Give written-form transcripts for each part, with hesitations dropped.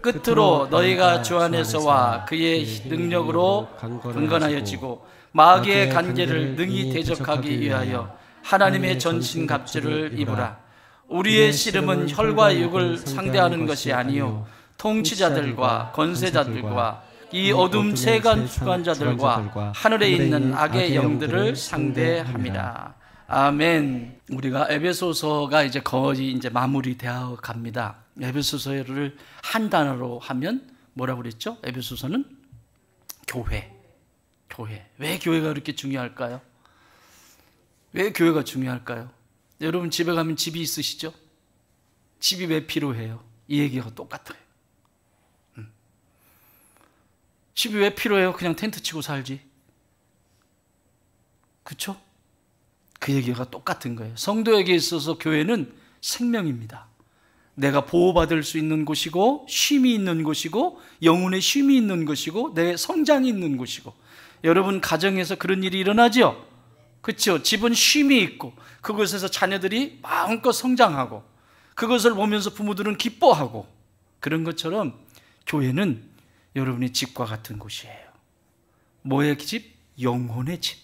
끝으로 너희가 주 안에서와 그의 능력으로 강건하여지고 마귀의 간계를 능히 대적하기 위하여 하나님의 전신갑주를 입으라. 우리의 씨름은 혈과 육을 상대하는 것이 아니요 통치자들과 권세자들과 이 어둠 세간 주관자들과 하늘에 있는 악의 영들을 상대함이라. 아멘. 우리가 에베소서가 이제 거의 이제 마무리되어 갑니다. 에베소서를 한 단어로 하면 뭐라고 그랬죠? 에베소서는 교회. 왜 교회가 그렇게 중요할까요? 왜 교회가 중요할까요? 여러분 집에 가면 집이 있으시죠? 집이 왜 필요해요? 이 얘기가 똑같아요. 집이 왜 필요해요? 그냥 텐트 치고 살지. 그렇죠? 그 얘기가 똑같은 거예요. 성도에게 있어서 교회는 생명입니다. 내가 보호받을 수 있는 곳이고 쉼이 있는 곳이고 영혼의 쉼이 있는 곳이고 내 성장이 있는 곳이고. 여러분 가정에서 그런 일이 일어나죠? 그렇죠? 집은 쉼이 있고 그곳에서 자녀들이 마음껏 성장하고 그것을 보면서 부모들은 기뻐하고 그런 것처럼 교회는 여러분의 집과 같은 곳이에요. 뭐의 집? 영혼의 집.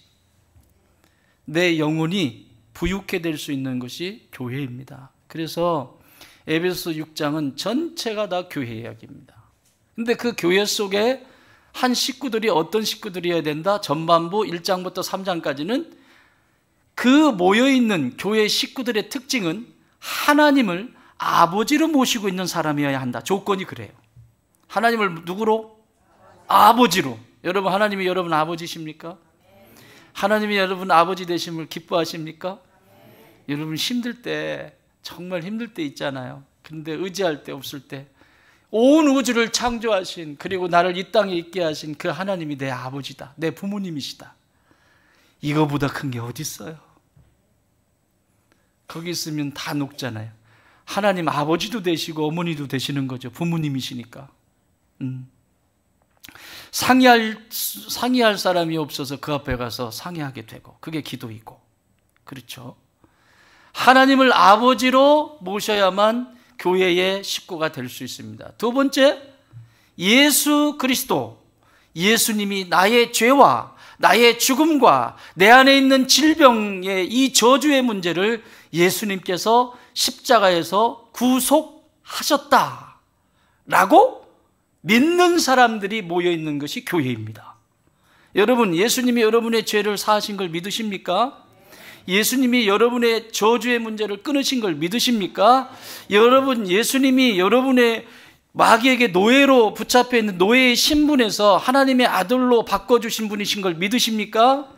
내 영혼이 부유케 될 수 있는 것이 교회입니다. 그래서 에베소 6장은 전체가 다 교회 이야기입니다. 근데 그 교회 속에 한 식구들이 어떤 식구들이어야 된다? 전반부 1장부터 3장까지는 그 모여있는 교회 식구들의 특징은 하나님을 아버지로 모시고 있는 사람이어야 한다. 조건이 그래요. 하나님을 누구로? 아버지로. 여러분 하나님이 여러분 아버지십니까? 하나님이 여러분 아버지 되심을 기뻐하십니까? 여러분 힘들 때, 정말 힘들 때 있잖아요. 근데 의지할 데 없을 때 온 우주를 창조하신, 그리고 나를 이 땅에 있게 하신 그 하나님이 내 아버지다, 내 부모님이시다. 이거보다 큰 게 어디 있어요? 거기 있으면 다 녹잖아요. 하나님 아버지도 되시고 어머니도 되시는 거죠. 부모님이시니까. 상의할 사람이 없어서 그 앞에 가서 상의하게 되고, 그게 기도이고. 그렇죠? 하나님을 아버지로 모셔야만 교회의 식구가 될 수 있습니다. 두 번째, 예수 그리스도, 예수님이 나의 죄와 나의 죽음과 내 안에 있는 질병의 이 저주의 문제를 예수님께서 십자가에서 구속하셨다라고 믿는 사람들이 모여있는 것이 교회입니다. 여러분, 예수님이 여러분의 죄를 사하신 걸 믿으십니까? 예수님이 여러분의 저주의 문제를 끊으신 걸 믿으십니까? 여러분, 예수님이 여러분의 마귀에게 노예로 붙잡혀 있는 노예의 신분에서 하나님의 아들로 바꿔주신 분이신 걸 믿으십니까?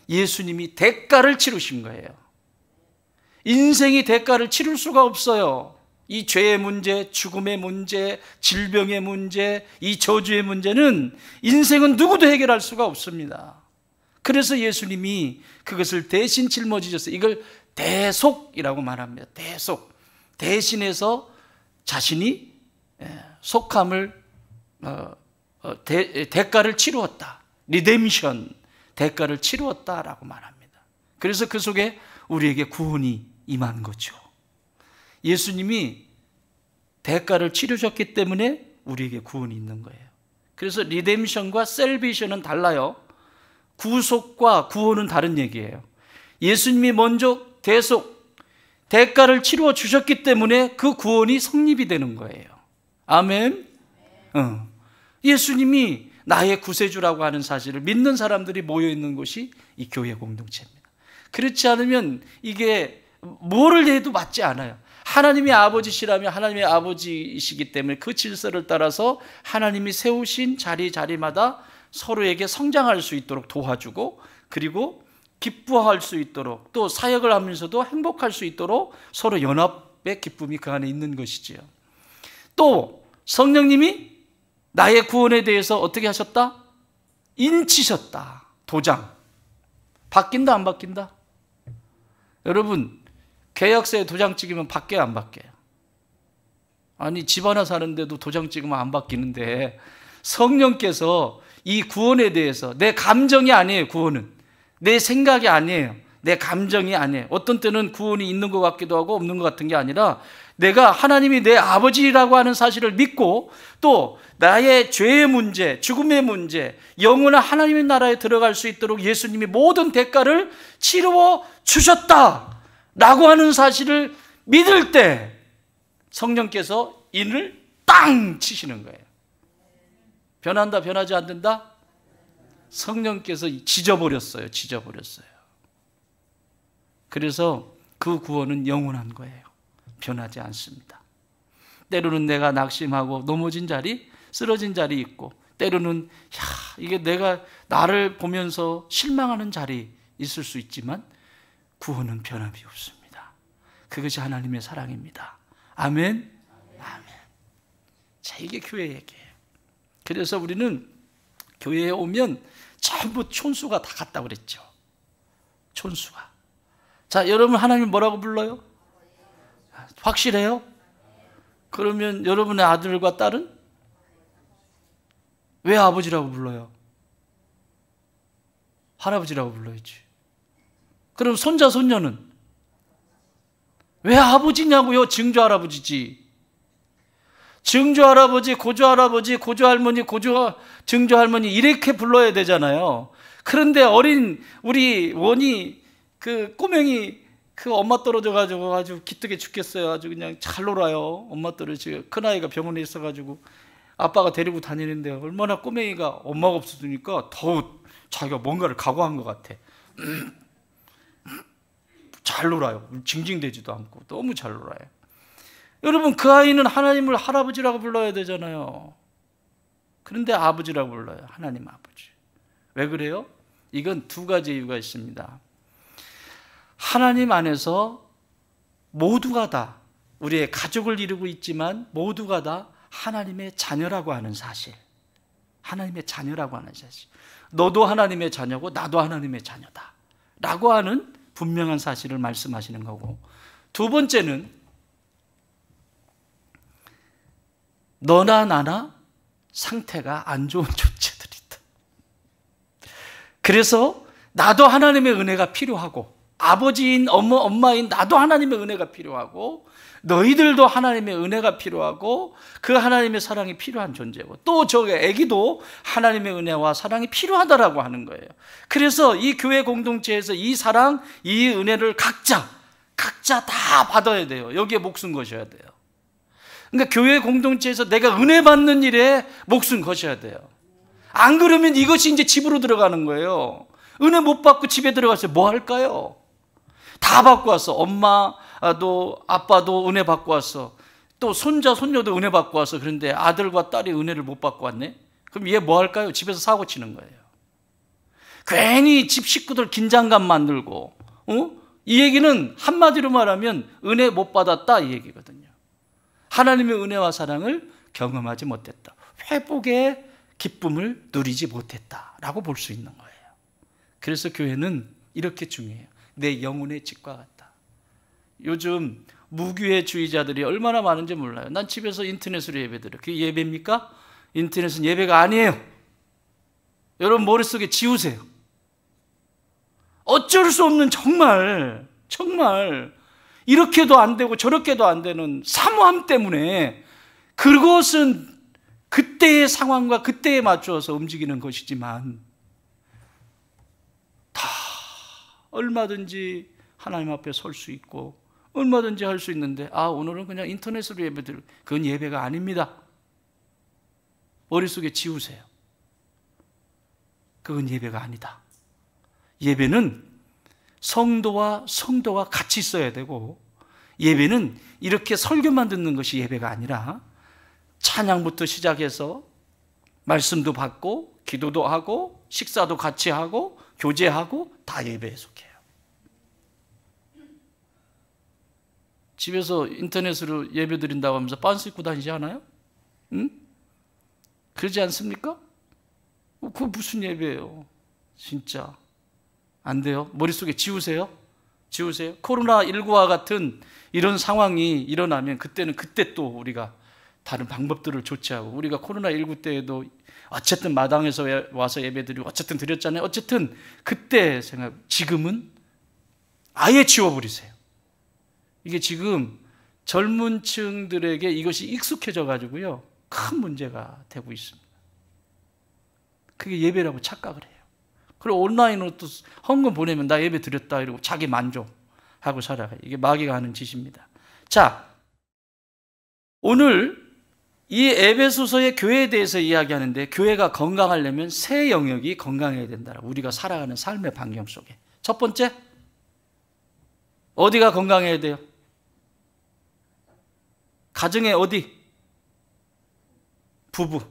예수님이 대가를 치르신 거예요. 인생이 대가를 치를 수가 없어요. 이 죄의 문제, 죽음의 문제, 질병의 문제, 이 저주의 문제는 인생은 누구도 해결할 수가 없습니다. 그래서 예수님이 그것을 대신 짊어지셨어요. 이걸 대속이라고 말합니다. 대속. 대신해서 자신이 속함을 대가를 치루었다. 리뎀션, 대가를 치루었다라고 말합니다. 그래서 그 속에 우리에게 구원이 임한 거죠. 예수님이 대가를 치르셨기 때문에 우리에게 구원이 있는 거예요. 그래서 리뎀션과 셀베이션은 달라요. 구속과 구원은 다른 얘기예요. 예수님이 먼저 대가를 치루어 주셨기 때문에 그 구원이 성립이 되는 거예요. 아멘. 예수님이 나의 구세주라고 하는 사실을 믿는 사람들이 모여있는 곳이 이 교회 공동체입니다. 그렇지 않으면 이게 뭐를 해도 맞지 않아요. 하나님이 아버지시라면 하나님의 아버지이시기 때문에 그 질서를 따라서 하나님이 세우신 자리마다 서로에게 성장할 수 있도록 도와주고, 그리고 기뻐할 수 있도록, 또 사역을 하면서도 행복할 수 있도록 서로 연합의 기쁨이 그 안에 있는 것이지요. 또 성령님이 나의 구원에 대해서 어떻게 하셨다? 인치셨다. 도장. 바뀐다 안 바뀐다? 여러분, 계약서에 도장 찍으면 바뀌어요 안 바뀌어요? 아니, 집 하나 사는데도 도장 찍으면 안 바뀌는데 성령께서 이 구원에 대해서, 내 감정이 아니에요. 구원은 내 생각이 아니에요. 내 감정이 아니에요. 어떤 때는 구원이 있는 것 같기도 하고 없는 것 같은 게 아니라 내가 하나님이 내 아버지라고 하는 사실을 믿고 또 나의 죄의 문제, 죽음의 문제, 영원한 하나님의 나라에 들어갈 수 있도록 예수님이 모든 대가를 치루어 주셨다라고 하는 사실을 믿을 때 성령께서 인을 땅 치시는 거예요. 변한다, 변하지 않는다? 성령께서 지져버렸어요. 그래서 그 구원은 영원한 거예요. 변하지 않습니다. 때로는 내가 낙심하고 넘어진 자리, 쓰러진 자리 있고, 때로는 이게 내가 나를 보면서 실망하는 자리 있을 수 있지만 구원은 변함이 없습니다. 그것이 하나님의 사랑입니다. 아멘. 아멘. 자, 이게 교회 얘기예요. 그래서 우리는 교회에 오면 전부 촌수가 다 같다고 그랬죠. 촌수가. 자, 여러분 하나님 뭐라고 불러요? 확실해요? 그러면 여러분의 아들과 딸은 왜 아버지라고 불러요? 할아버지라고 불러야지. 그럼 손자, 손녀는 왜 아버지냐고요? 증조할아버지지. 증조할아버지, 고조할아버지, 고조할머니, 증조할머니 이렇게 불러야 되잖아요. 그런데 어린 우리 원이 그 꼬맹이 그 엄마 떨어져가지고 아주 기특해 죽겠어요. 아주 그냥 잘 놀아요. 엄마 떨어지고 큰아이가 병원에 있어가지고 아빠가 데리고 다니는데 얼마나 꼬맹이가 엄마가 없어지니까 더 자기가 뭔가를 각오한 것 같아. 잘 놀아요. 징징대지도 않고 너무 잘 놀아요. 여러분, 그 아이는 하나님을 할아버지라고 불러야 되잖아요. 그런데 아버지라고 불러요. 하나님 아버지. 왜 그래요? 이건 두 가지 이유가 있습니다. 하나님 안에서 모두가 다 우리의 가족을 이루고 있지만 모두가 다 하나님의 자녀라고 하는 사실. 하나님의 자녀라고 하는 사실. 너도 하나님의 자녀고 나도 하나님의 자녀다 라고 하는 분명한 사실을 말씀하시는 거고, 두 번째는 너나 나나 상태가 안 좋은 존재들이다. 그래서 나도 하나님의 은혜가 필요하고, 아버지인 엄마인 나도 하나님의 은혜가 필요하고, 너희들도 하나님의 은혜가 필요하고, 그 하나님의 사랑이 필요한 존재고, 또 저 애기도 하나님의 은혜와 사랑이 필요하다라고 하는 거예요. 그래서 이 교회 공동체에서 이 사랑, 이 은혜를 각자 다 받아야 돼요. 여기에 목숨 거셔야 돼요. 그러니까 교회 공동체에서 내가 은혜 받는 일에 목숨 거셔야 돼요. 안 그러면 이것이 이제 집으로 들어가는 거예요. 은혜 못 받고 집에 들어가서 뭐 할까요? 다 받고 왔어. 엄마도 아빠도 은혜 받고 왔어. 또 손자 손녀도 은혜 받고 왔어. 그런데 아들과 딸이 은혜를 못 받고 왔네. 그럼 얘 뭐 할까요? 집에서 사고 치는 거예요. 괜히 집 식구들 긴장감 만들고, 이 얘기는 한마디로 말하면 은혜 못 받았다 이 얘기거든요. 하나님의 은혜와 사랑을 경험하지 못했다. 회복의 기쁨을 누리지 못했다라고 볼 수 있는 거예요. 그래서 교회는 이렇게 중요해요. 내 영혼의 집과 같다. 요즘 무교회주의자들이 얼마나 많은지 몰라요. 난 집에서 인터넷으로 예배드려. 그게 예배입니까? 인터넷은 예배가 아니에요. 여러분 머릿속에 지우세요. 어쩔 수 없는 정말 이렇게도 안 되고 저렇게도 안 되는 사모함 때문에, 그것은 그때의 상황과 그때에 맞추어서 움직이는 것이지만 다 얼마든지 하나님 앞에 설 수 있고 얼마든지 할 수 있는데, 오늘은 그냥 인터넷으로 예배드려. 그건 예배가 아닙니다. 머릿속에 지우세요. 그건 예배가 아니다. 예배는 성도가 같이 있어야 되고, 예배는 이렇게 설교만 듣는 것이 예배가 아니라 찬양부터 시작해서 말씀도 받고 기도도 하고 식사도 같이 하고 교제하고 다 예배에 속해요. 집에서 인터넷으로 예배 드린다고 하면서 빤스 입고 다니지 않아요? 응? 그러지 않습니까? 그거 무슨 예배예요? 진짜 안 돼요. 머릿속에 지우세요. 코로나19와 같은 이런 상황이 일어나면 그때는 그때 또 우리가 다른 방법들을 조치하고, 우리가 코로나19 때에도 어쨌든 마당에서 와서 예배드리고 어쨌든 드렸잖아요. 어쨌든 그때 생각, 지금은 아예 지워버리세요. 이게 지금 젊은 층들에게 이것이 익숙해져 가지고요, 큰 문제가 되고 있습니다. 그게 예배라고 착각을 해요. 그리고 온라인으로 또 헌금 보내면 나 예배 드렸다 이러고 자기 만족하고 살아가요. 이게 마귀가 하는 짓입니다. 자, 오늘 이 에베소서의 교회에 대해서 이야기하는데, 교회가 건강하려면 세 영역이 건강해야 된다. 우리가 살아가는 삶의 반경 속에. 첫 번째, 어디가 건강해야 돼요? 가정의 어디? 부부.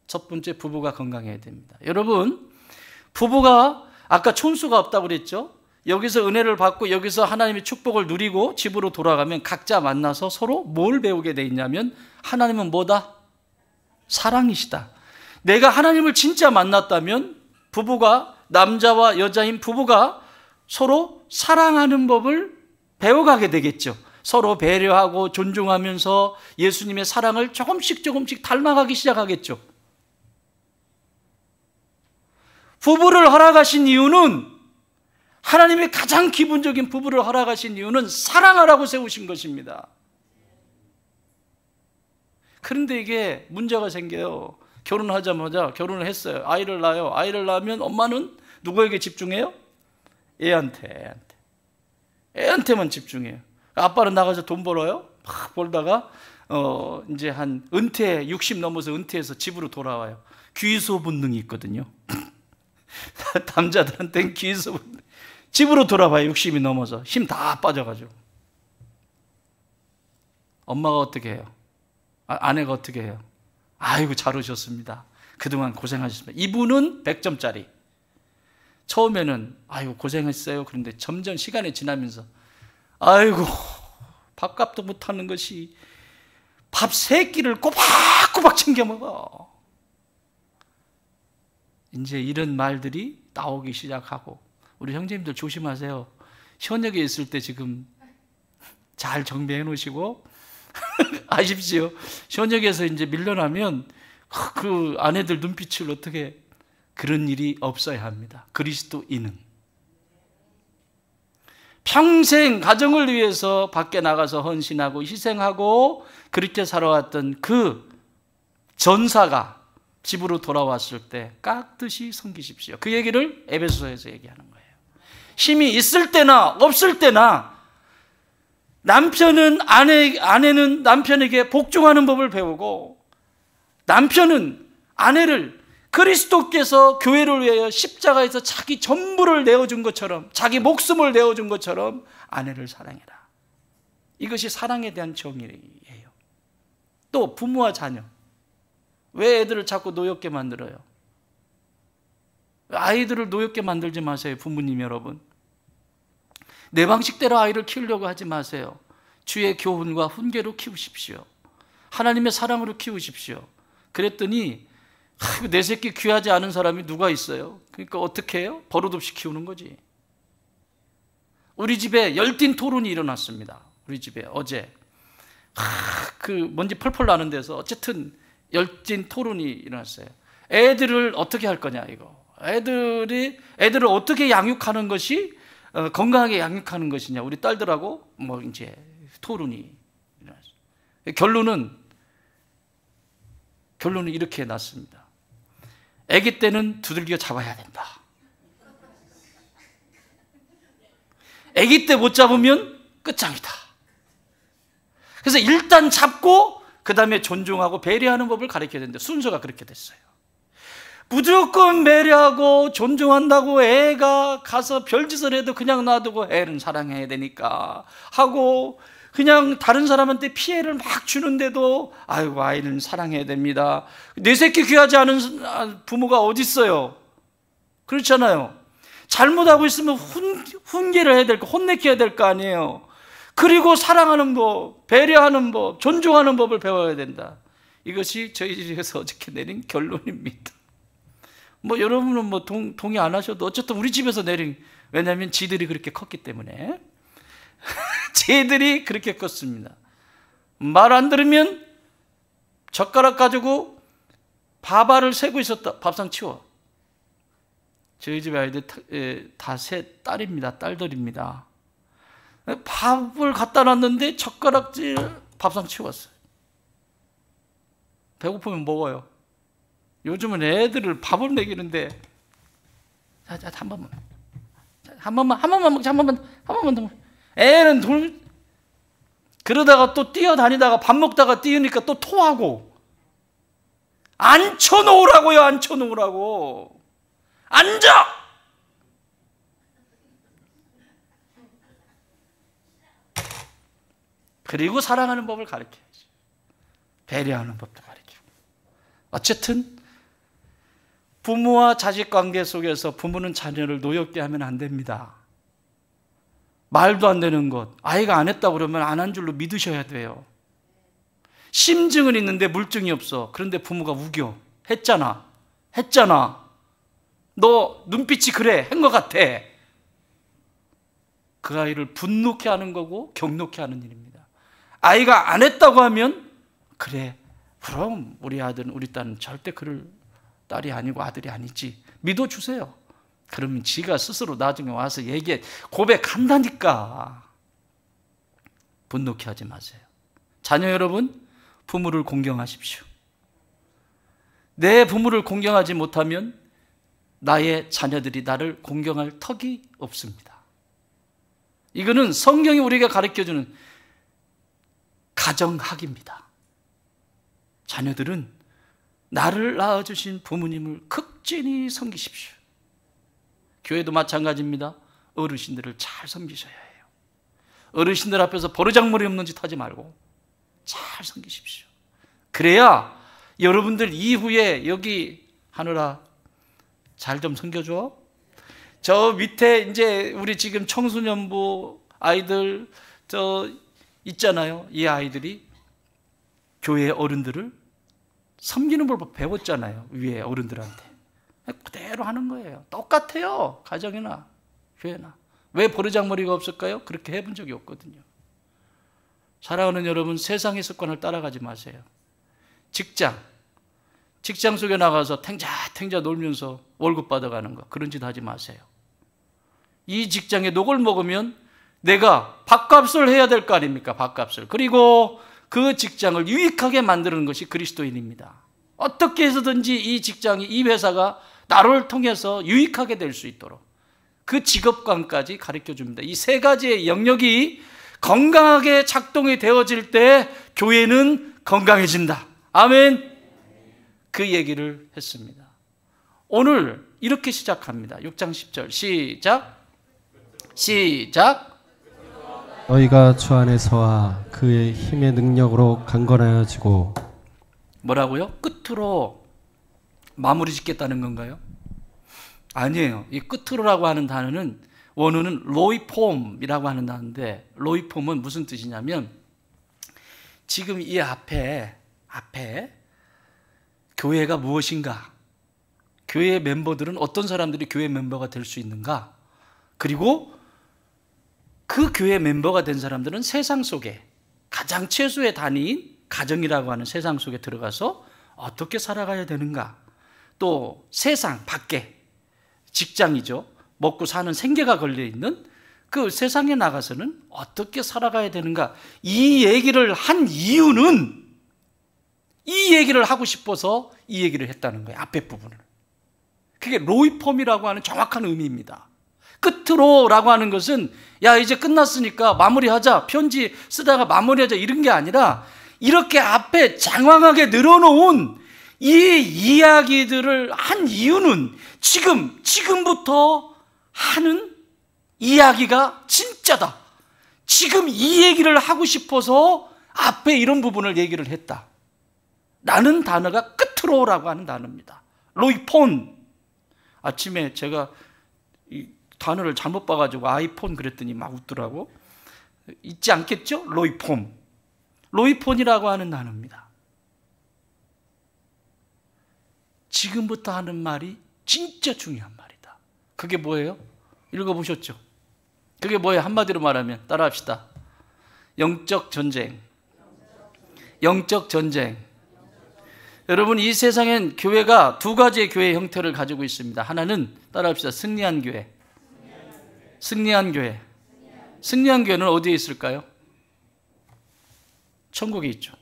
첫 번째, 부부가 건강해야 됩니다. 여러분, 부부가 아까 촌수가 없다고 그랬죠? 여기서 은혜를 받고 여기서 하나님의 축복을 누리고 집으로 돌아가면 각자 만나서 서로 뭘 배우게 돼 있냐면, 하나님은 뭐다? 사랑이시다. 내가 하나님을 진짜 만났다면 부부가, 남자와 여자인 부부가 서로 사랑하는 법을 배워가게 되겠죠. 서로 배려하고 존중하면서 예수님의 사랑을 조금씩 닮아가기 시작하겠죠. 부부를 허락하신 이유는, 하나님의 가장 기본적인 부부를 허락하신 이유는 사랑하라고 세우신 것입니다. 그런데 이게 문제가 생겨요. 결혼하자마자 결혼을 했어요. 아이를 낳아요. 아이를 낳으면 엄마는 누구에게 집중해요? 애한테만 집중해요. 아빠는 나가서 돈 벌어요. 막 벌다가 이제 한 은퇴, 60 넘어서 은퇴해서 집으로 돌아와요. 귀소 본능이 있거든요. 남자들한테는 귀소 본능. 집으로 돌아와요. 60이 넘어서 힘 다 빠져가지고. 엄마가 어떻게 해요? 아내가 어떻게 해요? 아이고 잘 오셨습니다. 그동안 고생하셨습니다. 이분은 100점짜리. 처음에는 아이고 고생했어요. 그런데 점점 시간이 지나면서 아이고 밥값도 못하는 것이 밥 3끼를 꼬박꼬박 챙겨 먹어. 이제 이런 말들이 나오기 시작하고, 우리 형제님들 조심하세요. 현역에 있을 때 지금 잘 정비해 놓으시고 아십시오. 현역에서 이제 밀려나면 그 아내들 눈빛을 어떻게, 그런 일이 없어야 합니다. 그리스도인은 평생 가정을 위해서 밖에 나가서 헌신하고 희생하고 그렇게 살아왔던 그 전사가 집으로 돌아왔을 때 깍듯이 섬기십시오. 그 얘기를 에베소서에서 얘기하는 거예요. 힘이 있을 때나 없을 때나 아내는 남편에게 복종하는 법을 배우고, 남편은 아내를 그리스도께서 교회를 위하여 십자가에서 자기 전부를 내어준 것처럼, 자기 목숨을 내어준 것처럼 아내를 사랑해라. 이것이 사랑에 대한 정의예요. 또 부모와 자녀. 왜 애들을 자꾸 노엽게 만들어요? 아이들을 노엽게 만들지 마세요. 부모님 여러분, 내 방식대로 아이를 키우려고 하지 마세요. 주의 교훈과 훈계로 키우십시오. 하나님의 사랑으로 키우십시오. 그랬더니 내 새끼 귀하지 않은 사람이 누가 있어요? 그러니까 어떻게 해요? 버릇없이 키우는 거지. 우리 집에 열띤 토론이 일어났습니다. 우리 집에 어제 그 먼지 펄펄 나는 데서 어쨌든 열띤 토론이 일어났어요. 애들을 어떻게 할 거냐, 이거. 애들을 어떻게 양육하는 것이 건강하게 양육하는 것이냐. 우리 딸들하고 뭐 이제 토론이 일어났어요. 결론은 이렇게 났습니다. 아기 때는 두들겨 잡아야 된다. 아기 때 못 잡으면 끝장이다. 그래서 일단 잡고 그 다음에 존중하고 배려하는 법을 가르쳐야 된다. 순서가 그렇게 됐어요. 무조건 배려하고 존중한다고 애가 가서 별짓을 해도 그냥 놔두고, 애는 사랑해야 되니까 하고, 그냥 다른 사람한테 피해를 막 주는데도 아이고 아이는 사랑해야 됩니다. 내 새끼 귀하지 않은 부모가 어디 있어요? 그렇잖아요. 잘못하고 있으면 훈계를 해야 될 거, 혼내켜야 될 거 아니에요. 그리고 사랑하는 법, 배려하는 법, 존중하는 법을 배워야 된다. 이것이 저희 집에서 어저께 내린 결론입니다. 뭐 여러분은 뭐 동의 안 하셔도 어쨌든 우리 집에서 내린, 왜냐하면 지들이 그렇게 컸기 때문에. 쟤들이 그렇게 컸습니다. 말 안 들으면 젓가락 가지고 밥알을 세고 있었다. 밥상 치워. 저희 집에 아이들 다 세 딸입니다. 딸들입니다. 밥을 갖다 놨는데 젓가락질 밥상 치웠어요. 배고프면 먹어요. 요즘은 애들을 밥을 먹이는데 자, 한 번만 먹자, 한 번만 더. 애는 그러다가 또 뛰어다니다가 밥 먹다가 뛰으니까 또 토하고. 앉혀놓으라고요. 앉혀놓으라고. 앉아. 그리고 사랑하는 법을 가르쳐야지. 배려하는 법도 가르치고. 어쨌든 부모와 자식 관계 속에서 부모는 자녀를 노엽게 하면 안 됩니다. 말도 안 되는 것, 아이가 안 했다고 그러면 안 한 줄로 믿으셔야 돼요. 심증은 있는데 물증이 없어. 그런데 부모가 우겨. 했잖아. 너 눈빛이 그래. 한 것 같아. 그 아이를 분노케 하는 거고 격노케 하는 일입니다. 아이가 안 했다고 하면 그래, 그럼 우리 아들은, 우리 딸은 절대 그럴 딸이 아니고 아들이 아니지. 믿어주세요. 그러면 지가 스스로 나중에 와서 고백한다니까. 분노케 하지 마세요. 자녀 여러분, 부모를 공경하십시오. 내 부모를 공경하지 못하면 나의 자녀들이 나를 공경할 턱이 없습니다. 이거는 성경이 우리에게 가르쳐주는 가정학입니다. 자녀들은 나를 낳아주신 부모님을 극진히 섬기십시오. 교회도 마찬가지입니다. 어르신들을 잘 섬기셔야 해요. 어르신들 앞에서 버르장머리 없는 짓 하지 말고 잘 섬기십시오. 그래야 여러분들 이후에 여기 하느라 잘 좀 섬겨줘. 저 밑에 이제 우리 지금 청소년부 아이들 있잖아요. 이 아이들이 교회 어른들을 섬기는 법 배웠잖아요. 위에 어른들한테. 그대로 하는 거예요. 똑같아요. 가정이나 교회나. 왜 버르장머리가 없을까요? 그렇게 해본 적이 없거든요. 사랑하는 여러분, 세상의 습관을 따라가지 마세요. 직장 속에 나가서 탱자 놀면서 월급 받아가는 거, 그런 짓 하지 마세요. 이 직장에 녹을 먹으면 내가 밥값을 해야 될 거 아닙니까? 밥값을. 그리고 그 직장을 유익하게 만드는 것이 그리스도인입니다. 어떻게 해서든지 이 직장이, 이 회사가 나를 통해서 유익하게 될 수 있도록 그 직업관까지 가르쳐줍니다. 이 세 가지의 영역이 건강하게 작동이 되어질 때 교회는 건강해진다. 아멘. 그 얘기를 했습니다. 오늘 이렇게 시작합니다. 6장 10절 시작. 너희가 주 안에서와 그의 힘의 능력으로 강건하여지고. 뭐라고요? 끝으로 마무리 짓겠다는 건가요? 아니에요. 이 끝으로라고 하는 단어는 원어는 로이폼이라고 하는 단어인데, 로이폼은 무슨 뜻이냐면 지금 이 앞에 교회가 무엇인가, 교회 멤버들은 어떤 사람들이 교회 멤버가 될 수 있는가, 그리고 그 교회 멤버가 된 사람들은 세상 속에 가장 최소의 단위인 가정이라고 하는 세상 속에 들어가서 어떻게 살아가야 되는가, 또 세상 밖에 직장이죠. 먹고 사는 생계가 걸려있는 그 세상에 나가서는 어떻게 살아가야 되는가, 이 얘기를 한 이유는 이 얘기를 하고 싶어서 이 얘기를 했다는 거예요. 앞에 부분을. 그게 로이폼이라고 하는 정확한 의미입니다. 끝으로라고 하는 것은 야 이제 끝났으니까 마무리하자, 편지 쓰다가 마무리하자, 이런 게 아니라 이렇게 앞에 장황하게 늘어놓은 이 이야기들을 한 이유는 지금부터 하는 이야기가 진짜다. 지금 이 얘기를 하고 싶어서 앞에 이런 부분을 얘기를 했다. 라는 단어가 끝으로라고 하는 단어입니다. 로이폰. 아침에 제가 이 단어를 잘못 봐가지고 아이폰 그랬더니 막 웃더라고. 있지 않겠죠? 로이폰. 로이폰이라고 하는 단어입니다. 지금부터 하는 말이 진짜 중요한 말이다. 그게 뭐예요? 읽어보셨죠? 그게 뭐예요? 한마디로 말하면 따라합시다. 영적 전쟁. 영적 전쟁. 여러분, 이 세상엔 교회가 두 가지의 교회 형태를 가지고 있습니다. 하나는 따라합시다. 승리한 교회. 승리한 교회. 승리한 교회는 어디에 있을까요? 천국에 있죠.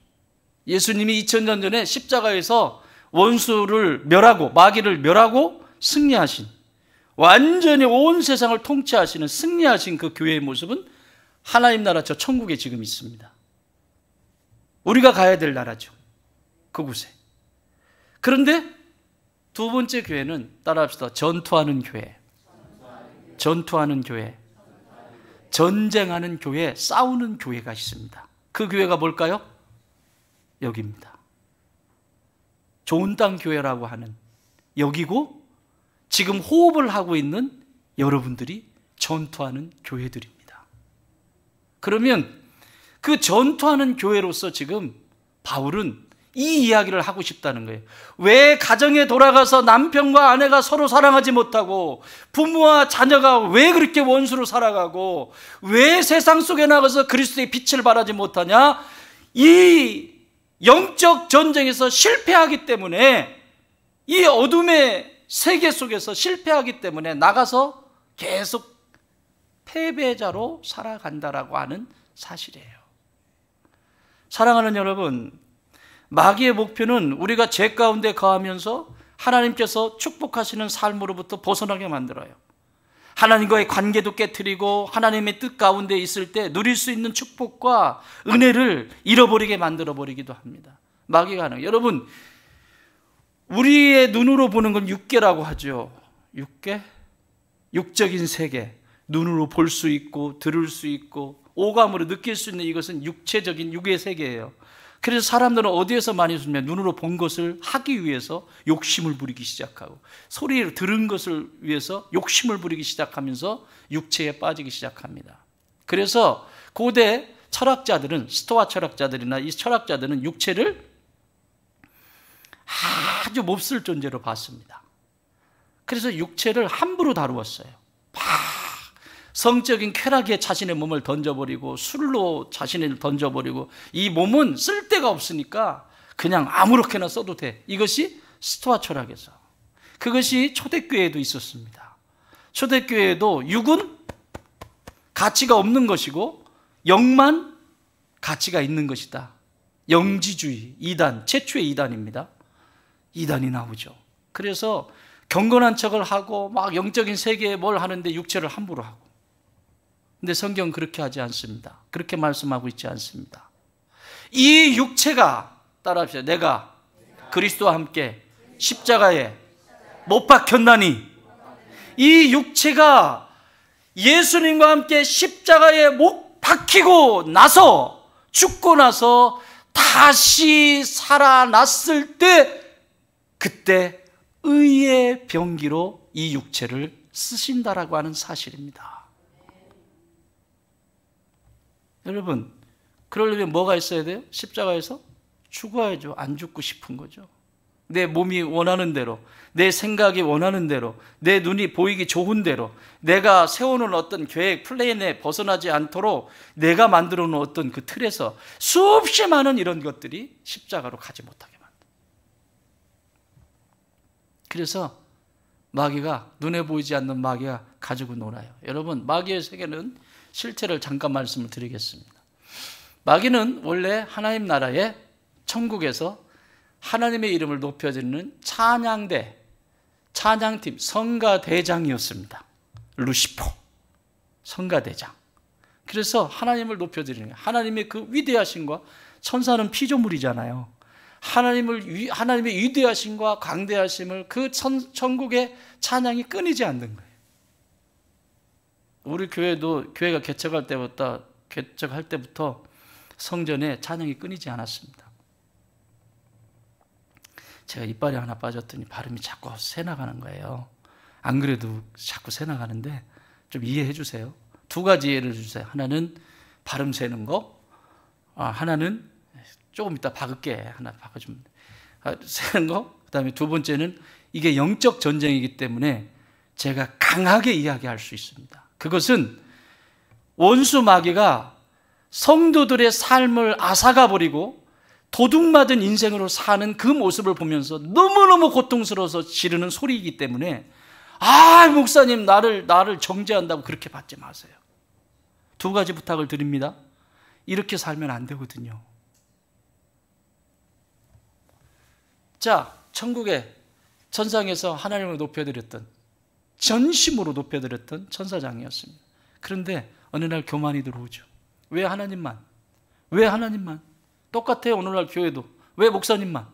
예수님이 2000년 전에 십자가에서 원수를 멸하고 마귀를 멸하고 승리하신, 완전히 온 세상을 통치하시는 승리하신 그 교회의 모습은 하나님 나라 저 천국에 지금 있습니다. 우리가 가야 될 나라죠. 그곳에. 그런데 두 번째 교회는 따라합시다. 전투하는 교회. 전투하는 교회. 전쟁하는 교회, 싸우는 교회가 있습니다. 그 교회가 뭘까요? 여기입니다. 좋은 땅 교회라고 하는 여기고, 지금 호흡을 하고 있는 여러분들이 전투하는 교회들입니다. 그러면 그 전투하는 교회로서 지금 바울은 이 이야기를 하고 싶다는 거예요. 왜 가정에 돌아가서 남편과 아내가 서로 사랑하지 못하고, 부모와 자녀가 왜 그렇게 원수로 살아가고, 왜 세상 속에 나가서 그리스도의 빛을 발하지 못하냐? 이 영적 전쟁에서 실패하기 때문에, 이 어둠의 세계 속에서 실패하기 때문에 나가서 계속 패배자로 살아간다라고 하는 사실이에요. 사랑하는 여러분, 마귀의 목표는 우리가 죄 가운데 거하면서 하나님께서 축복하시는 삶으로부터 벗어나게 만들어요. 하나님과의 관계도 깨트리고 하나님의 뜻 가운데 있을 때 누릴 수 있는 축복과 은혜를 잃어버리게 만들어버리기도 합니다. 마귀가 하는, 여러분, 우리의 눈으로 보는 건 육계라고 하죠. 육계? 육적인 세계. 눈으로 볼 수 있고 들을 수 있고 오감으로 느낄 수 있는 이것은 육체적인 육의 세계예요. 그래서 사람들은 어디에서 많이 쓰냐면 눈으로 본 것을 하기 위해서 욕심을 부리기 시작하고, 소리로 들은 것을 위해서 욕심을 부리기 시작하면서 육체에 빠지기 시작합니다. 그래서 고대 철학자들은, 스토아 철학자들이나 이 철학자들은 육체를 아주 몹쓸 존재로 봤습니다. 그래서 육체를 함부로 다루었어요. 성적인 쾌락에 자신의 몸을 던져버리고, 술로 자신을 던져버리고, 이 몸은 쓸데가 없으니까 그냥 아무렇게나 써도 돼. 이것이 스토아 철학에서. 그것이 초대교회에도 있었습니다. 초대교회에도 육은 가치가 없는 것이고 영만 가치가 있는 것이다. 영지주의, 이단, 최초의 이단입니다. 이단이 나오죠. 그래서 경건한 척을 하고 막 영적인 세계에 뭘 하는데 육체를 함부로 하고. 근데 성경은 그렇게 하지 않습니다. 그렇게 말씀하고 있지 않습니다. 이 육체가, 따라합시다. 내가 그리스도와 함께 십자가에 못 박혔나니, 이 육체가 예수님과 함께 십자가에 못 박히고 나서, 죽고 나서 다시 살아났을 때, 그때 의의 병기로 이 육체를 쓰신다라고 하는 사실입니다. 여러분, 그러려면 뭐가 있어야 돼요? 십자가에서 죽어야죠. 안 죽고 싶은 거죠. 내 몸이 원하는 대로, 내 생각이 원하는 대로, 내 눈이 보이기 좋은 대로, 내가 세워놓은 어떤 계획, 플랜에 벗어나지 않도록 내가 만들어 놓은 어떤 그 틀에서 수없이 많은 이런 것들이 십자가로 가지 못하게 만든다. 그래서 마귀가, 눈에 보이지 않는 마귀가 가지고 놀아요. 여러분, 마귀의 세계는 실체를 잠깐 말씀을 드리겠습니다. 마귀는 원래 하나님 나라의 천국에서 하나님의 이름을 높여드리는 찬양대, 찬양팀, 성가대장이었습니다. 루시퍼, 성가대장. 그래서 하나님을 높여드리는 거예요. 하나님의 그 위대하심과, 천사는 피조물이잖아요. 하나님의 위대하심과 강대하심을, 그 천국의 찬양이 끊이지 않는 거예요. 우리 교회도, 교회가 개척할 때부터 성전에 찬양이 끊이지 않았습니다. 제가 이빨이 하나 빠졌더니 발음이 자꾸 새 나가는 거예요. 안 그래도 자꾸 새 나가는데 좀 이해해 주세요. 두 가지 예를 주세요. 하나는 발음 새는 거, 하나는 조금 이따 박을게, 하나 박아주면 새는 거. 그 다음에 두 번째는 이게 영적 전쟁이기 때문에 제가 강하게 이야기할 수 있습니다. 그것은 원수 마귀가 성도들의 삶을 앗아가 버리고 도둑맞은 인생으로 사는 그 모습을 보면서 너무너무 고통스러워서 지르는 소리이기 때문에, 목사님 나를 정죄한다고 그렇게 받지 마세요. 두 가지 부탁을 드립니다. 이렇게 살면 안 되거든요. 자, 천국에 천상에서 하나님을 높여드렸던, 전심으로 높여드렸던 천사장이었습니다. 그런데 어느 날 교만이 들어오죠. 왜 하나님만? 왜 하나님만? 똑같아요. 오늘날 교회도. 왜 목사님만?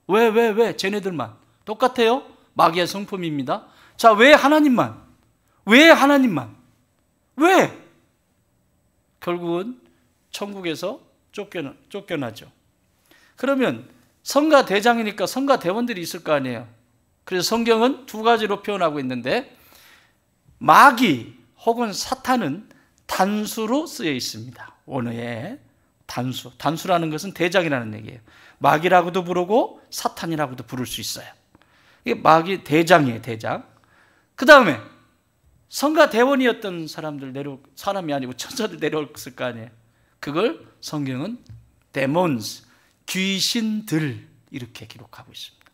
왜 쟤네들만? 똑같아요. 마귀의 성품입니다. 자, 왜 하나님만? 왜 하나님만? 왜? 결국은 천국에서 쫓겨나죠. 그러면 성가 대장이니까 성가 대원들이 있을 거 아니에요. 그래서 성경은 두 가지로 표현하고 있는데, 마귀 혹은 사탄은 단수로 쓰여 있습니다. 원어에 단수라는 것은 대장이라는 얘기예요. 마귀라고도 부르고 사탄이라고도 부를 수 있어요. 이게 마귀 대장이에요, 대장. 그 다음에 성가 대원이었던 사람이 아니고 천사들 내려왔을 거 아니에요. 그걸 성경은 데몬스, 귀신들 이렇게 기록하고 있습니다.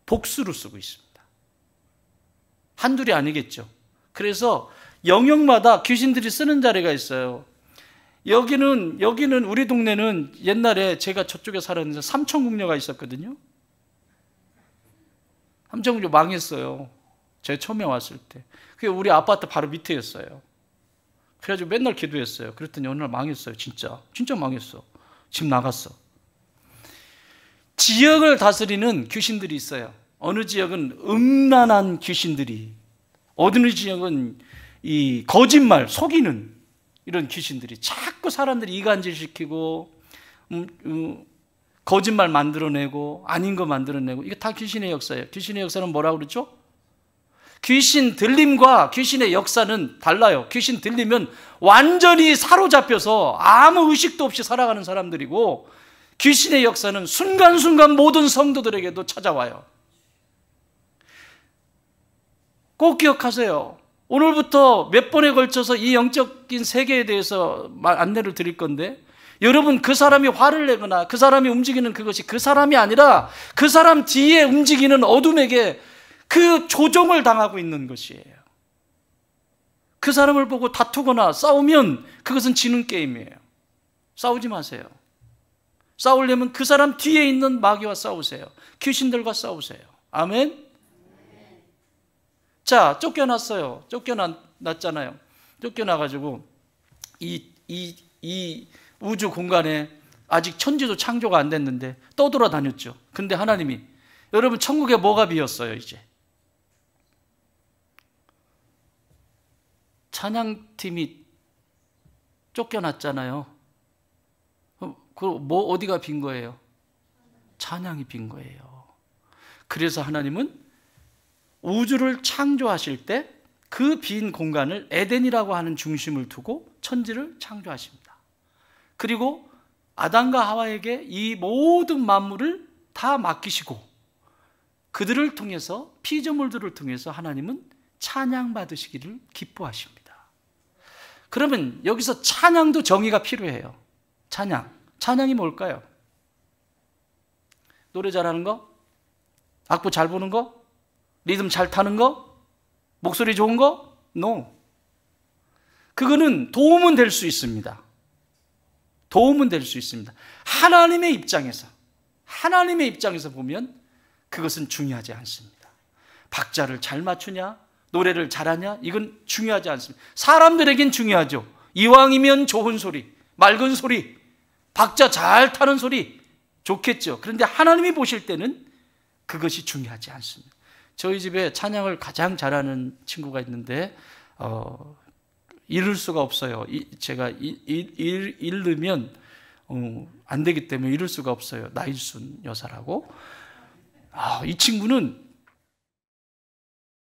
복수로 쓰고 있습니다. 한둘이 아니겠죠. 그래서 영역마다 귀신들이 쓰는 자리가 있어요. 여기는 우리 동네는 옛날에 제가 저쪽에 살았는데 삼천궁녀가 있었거든요. 삼천궁녀 망했어요. 제가 처음에 왔을 때. 그게 우리 아파트 바로 밑에였어요. 그래가지고 맨날 기도했어요. 그랬더니 어느 날 망했어요. 진짜 망했어. 집 나갔어. 지역을 다스리는 귀신들이 있어요. 어느 지역은 음란한 귀신들이, 어느 지역은 이 거짓말, 속이는 이런 귀신들이 자꾸 사람들이 이간질시키고 거짓말 만들어내고 아닌 거 만들어내고, 이게 다 귀신의 역사예요. 귀신의 역사는 뭐라고 그러죠? 귀신 들림과 귀신의 역사는 달라요. 귀신 들리면 완전히 사로잡혀서 아무 의식도 없이 살아가는 사람들이고, 귀신의 역사는 순간순간 모든 성도들에게도 찾아와요. 꼭 기억하세요. 오늘부터 몇 번에 걸쳐서 이 영적인 세계에 대해서 안내를 드릴 건데, 여러분, 그 사람이 화를 내거나 그 사람이 움직이는 그것이 그 사람이 아니라 그 사람 뒤에 움직이는 어둠에게 그 조종을 당하고 있는 것이에요. 그 사람을 보고 다투거나 싸우면 그것은 지는 게임이에요. 싸우지 마세요. 싸우려면 그 사람 뒤에 있는 마귀와 싸우세요. 귀신들과 싸우세요. 아멘? 자, 쫓겨났어요. 쫓겨났잖아요. 쫓겨나가지고 이 우주 공간에 아직 천지도 창조가 안 됐는데 떠돌아다녔죠. 근데 하나님이, 여러분, 천국에 뭐가 비었어요? 이제 찬양팀이 쫓겨났잖아요. 뭐 어디가 빈 거예요? 찬양이 빈 거예요. 그래서 하나님은 우주를 창조하실 때 그 빈 공간을 에덴이라고 하는 중심을 두고 천지를 창조하십니다. 그리고 아담과 하와에게 이 모든 만물을 다 맡기시고, 그들을 통해서, 피조물들을 통해서 하나님은 찬양받으시기를 기뻐하십니다. 그러면 여기서 찬양도 정의가 필요해요. 찬양이 뭘까요? 노래 잘하는 거? 악보 잘 보는 거? 리듬 잘 타는 거? 목소리 좋은 거? No. 그거는 도움은 될 수 있습니다. 도움은 될 수 있습니다. 하나님의 입장에서 보면 그것은 중요하지 않습니다. 박자를 잘 맞추냐, 노래를 잘하냐, 이건 중요하지 않습니다. 사람들에겐 중요하죠. 이왕이면 좋은 소리, 맑은 소리, 박자 잘 타는 소리 좋겠죠. 그런데 하나님이 보실 때는 그것이 중요하지 않습니다. 저희 집에 찬양을 가장 잘하는 친구가 있는데 잃을 수가 없어요. 제가 잃으면 안 되기 때문에 잃을 수가 없어요. 나일순 여사라고. 이 친구는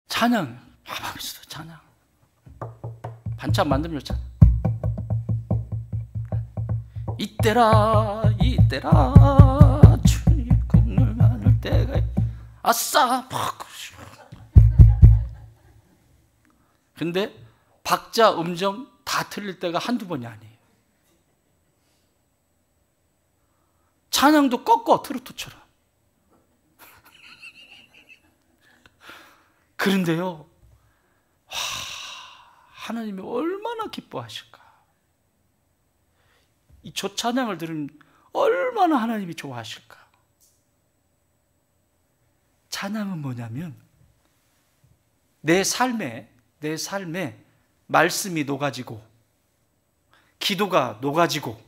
찬양, 하마미스도 찬양, 반찬 만들면 찬양. 이때라 주님 꿈을 많을 때가 아싸 팍. 근데 박자, 음정 다 틀릴 때가 한두 번이 아니에요. 찬양도 꺾어, 트로트처럼. 그런데요, 하나님이 얼마나 기뻐하실까. 저 찬양을 들으면 얼마나 하나님이 좋아하실까? 찬양은 뭐냐면 내 삶에 말씀이 녹아지고 기도가 녹아지고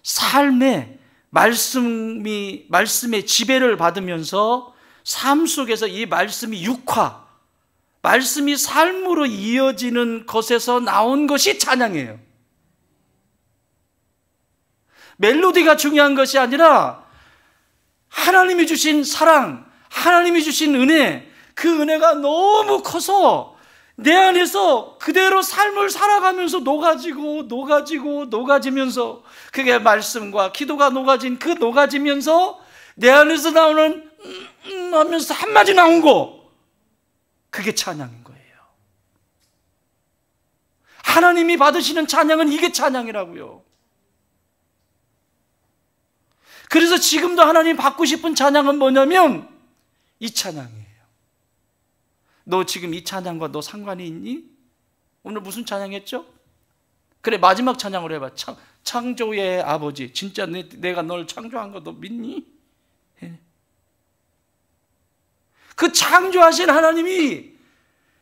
삶에 말씀의 지배를 받으면서 삶 속에서 이 말씀이 육화, 말씀이 삶으로 이어지는 것에서 나온 것이 찬양이에요. 멜로디가 중요한 것이 아니라 하나님이 주신 사랑, 하나님이 주신 은혜, 그 은혜가 너무 커서 내 안에서 그대로 삶을 살아가면서 녹아지면서 그게 말씀과 기도가 녹아지면서 내 안에서 나오는 하면서 한마디 나온 거, 그게 찬양인 거예요. 하나님이 받으시는 찬양은 이게 찬양이라고요. 그래서 지금도 하나님 받고 싶은 찬양은 뭐냐면 이 찬양이에요. 너 지금 이 찬양과 너 상관이 있니? 오늘 무슨 찬양했죠? 그래, 마지막 찬양으로 해봐. 창조의 아버지, 진짜 내가 널 창조한 거 너 믿니? 그 창조하신 하나님이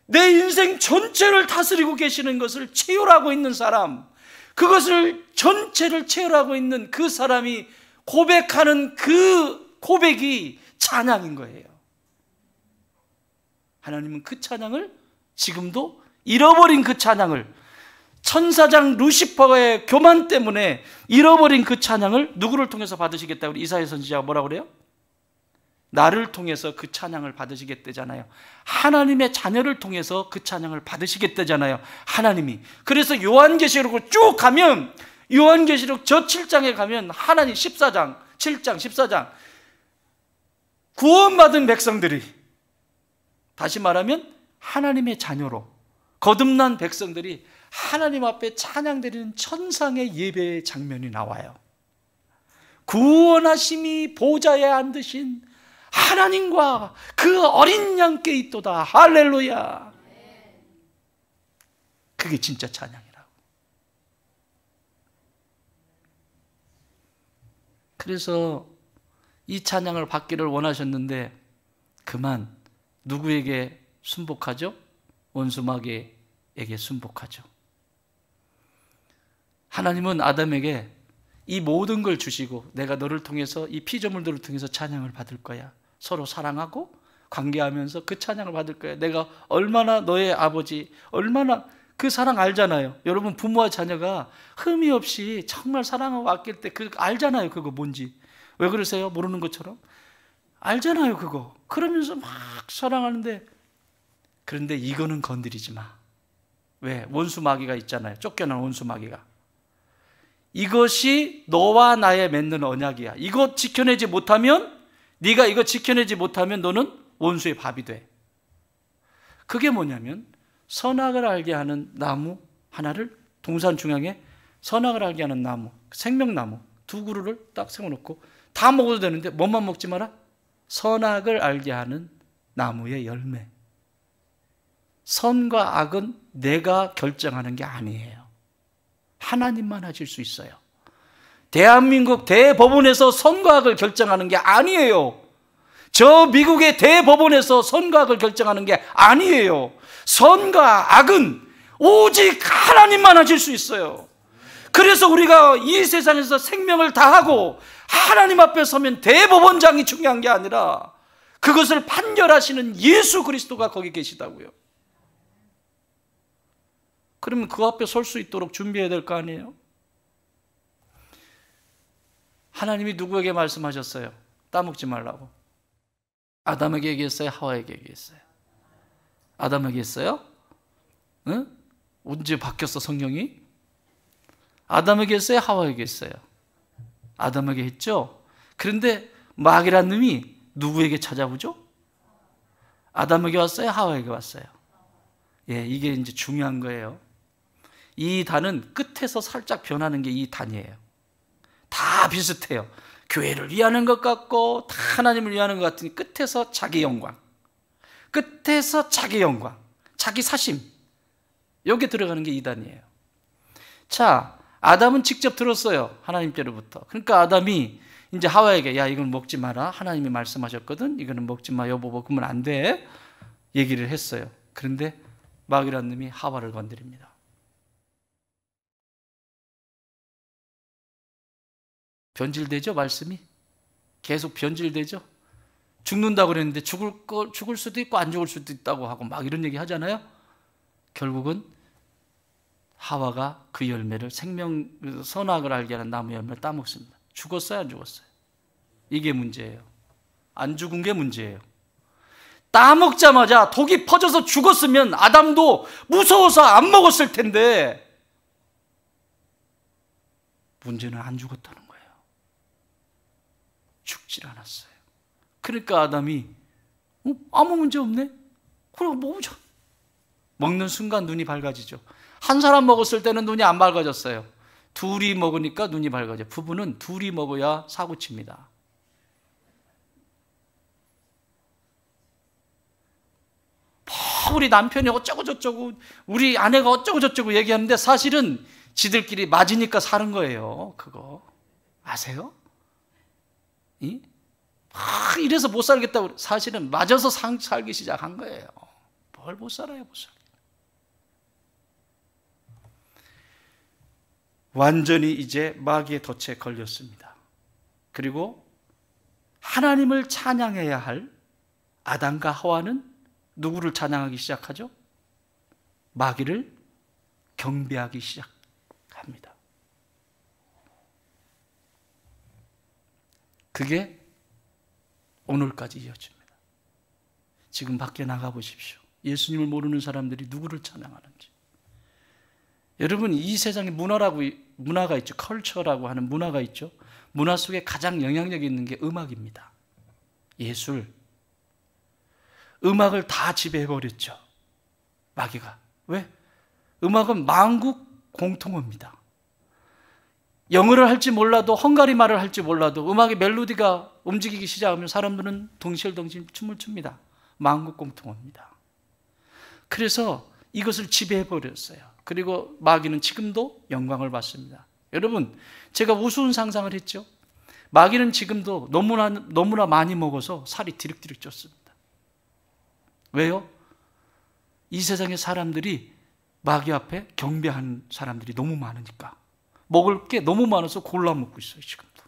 내 인생 전체를 다스리고 계시는 것을 체휼하고 있는 사람, 그것을 전체를 체휼하고 있는 그 사람이 고백하는 그 고백이 찬양인 거예요. 하나님은 그 찬양을, 지금도 잃어버린 그 찬양을, 천사장 루시퍼의 교만 때문에 잃어버린 그 찬양을 누구를 통해서 받으시겠다고 우리 이사야 선지자가 뭐라고 그래요? 나를 통해서 그 찬양을 받으시겠다잖아요. 하나님의 자녀를 통해서 그 찬양을 받으시겠다잖아요, 하나님이. 그래서 요한계시록을 쭉 가면, 요한계시록 저 7장에 가면 하나님 14장, 7장, 14장 구원받은 백성들이, 다시 말하면 하나님의 자녀로 거듭난 백성들이 하나님 앞에 찬양드리는 천상의 예배의 장면이 나와요. 구원하심이 보좌에 앉으신 하나님과 그 어린 양께 있도다. 할렐루야. 그게 진짜 찬양이라고. 그래서 이 찬양을 받기를 원하셨는데 그만 누구에게 순복하죠? 원수 마귀에게 순복하죠. 하나님은 아담에게 이 모든 걸 주시고 내가 너를 통해서, 이 피조물들을 통해서 찬양을 받을 거야. 서로 사랑하고 관계하면서 그 찬양을 받을 거야. 내가 얼마나 너의 아버지, 얼마나 그 사랑 알잖아요. 여러분, 부모와 자녀가 흠이 없이 정말 사랑하고 아낄 때 그 알잖아요. 그거 뭔지. 왜 그러세요? 모르는 것처럼? 알잖아요, 그거. 그러면서 막 사랑하는데, 그런데 이거는 건드리지 마. 왜? 원수 마귀가 있잖아요. 쫓겨난 원수 마귀가. 이것이 너와 나의 맺는 언약이야. 이거 지켜내지 못하면, 네가 이거 지켜내지 못하면 너는 원수의 밥이 돼. 그게 뭐냐면 선악을 알게 하는 나무 하나를, 동산 중앙에 선악을 알게 하는 나무, 생명나무 두 그루를 딱 세워놓고 다 먹어도 되는데 뭐만 먹지 마라? 선악을 알게 하는 나무의 열매. 선과 악은 내가 결정하는 게 아니에요. 하나님만 하실 수 있어요. 대한민국 대법원에서 선과 악을 결정하는 게 아니에요. 저 미국의 대법원에서 선과 악을 결정하는 게 아니에요. 선과 악은 오직 하나님만 하실 수 있어요. 그래서 우리가 이 세상에서 생명을 다하고 하나님 앞에 서면 대법원장이 중요한 게 아니라 그것을 판결하시는 예수 그리스도가 거기 계시다고요. 그러면 그 앞에 설 수 있도록 준비해야 될 거 아니에요? 하나님이 누구에게 말씀하셨어요? 따먹지 말라고. 아담에게 얘기했어요? 하와에게 얘기했어요? 아담에게 했어요? 응? 언제 바뀌었어, 성령이? 아담에게 했어요? 하와에게 했어요? 아담에게 했죠? 그런데 마귀란 놈이 누구에게 찾아오죠? 아담에게 왔어요? 하와에게 왔어요? 예, 이게 이제 중요한 거예요. 이 단은 끝에서 살짝 변하는 게 이 단이에요. 다 비슷해요. 교회를 위하는 것 같고 다 하나님을 위하는 것 같으니 끝에서 자기 영광, 끝에서 자기 영광, 자기 사심, 여기 들어가는 게 이 단이에요. 자, 아담은 직접 들었어요. 하나님께로부터. 그러니까 아담이 이제 하와에게 야 이건 먹지 마라. 하나님이 말씀하셨거든. 이거는 먹지 마. 여보 먹으면 안 돼. 얘기를 했어요. 그런데 마귀라는 놈이 하와를 건드립니다. 변질되죠, 말씀이? 계속 변질되죠? 죽는다고 그랬는데 죽을 수도 있고 안 죽을 수도 있다고 하고 막 이런 얘기 하잖아요. 결국은 하와가 그 열매를 선악을 알게 하는 나무 열매를 따먹습니다. 죽었어요, 안 죽었어요? 이게 문제예요. 안 죽은 게 문제예요. 따먹자마자 독이 퍼져서 죽었으면 아담도 무서워서 안 먹었을 텐데 문제는 안 죽었다는 거예요. 죽질 않았어요. 그러니까 아담이 아무 문제 없네? 그래 먹자. 먹는 순간 눈이 밝아지죠. 한 사람 먹었을 때는 눈이 안 밝아졌어요. 둘이 먹으니까 눈이 밝아져요. 부부는 둘이 먹어야 사고칩니다. 우리 남편이 어쩌고 저쩌고 우리 아내가 어쩌고 저쩌고 얘기하는데 사실은 지들끼리 맞으니까 사는 거예요. 그거 아세요? 이래서 못 살겠다고 사실은 맞아서 살기 시작한 거예요. 뭘 못 살아요, 못 살아요. 완전히 이제 마귀의 덫에 걸렸습니다. 그리고 하나님을 찬양해야 할 아담과 하와는 누구를 찬양하기 시작하죠? 마귀를 경배하기 시작합니다. 그게 오늘까지 이어집니다. 지금 밖에 나가보십시오. 예수님을 모르는 사람들이 누구를 찬양하는지. 여러분, 이 세상에 문화가 있죠. 컬처라고 하는 문화가 있죠. 문화 속에 가장 영향력 있는 게 음악입니다. 예술. 음악을 다 지배해버렸죠. 마귀가. 왜? 음악은 만국 공통어입니다. 영어를 할지 몰라도 헝가리 말을 할지 몰라도 음악의 멜로디가 움직이기 시작하면 사람들은 덩실덩실 춤을 춥니다. 만국 공통어입니다. 그래서 이것을 지배해버렸어요. 그리고 마귀는 지금도 영광을 받습니다. 여러분, 제가 우스운 상상을 했죠. 마귀는 지금도 너무나 많이 먹어서 살이 디륵디륵 쪘습니다. 왜요? 이 세상의 사람들이 마귀 앞에 경배하는 사람들이 너무 많으니까. 먹을 게 너무 많아서 골라 먹고 있어요, 지금도.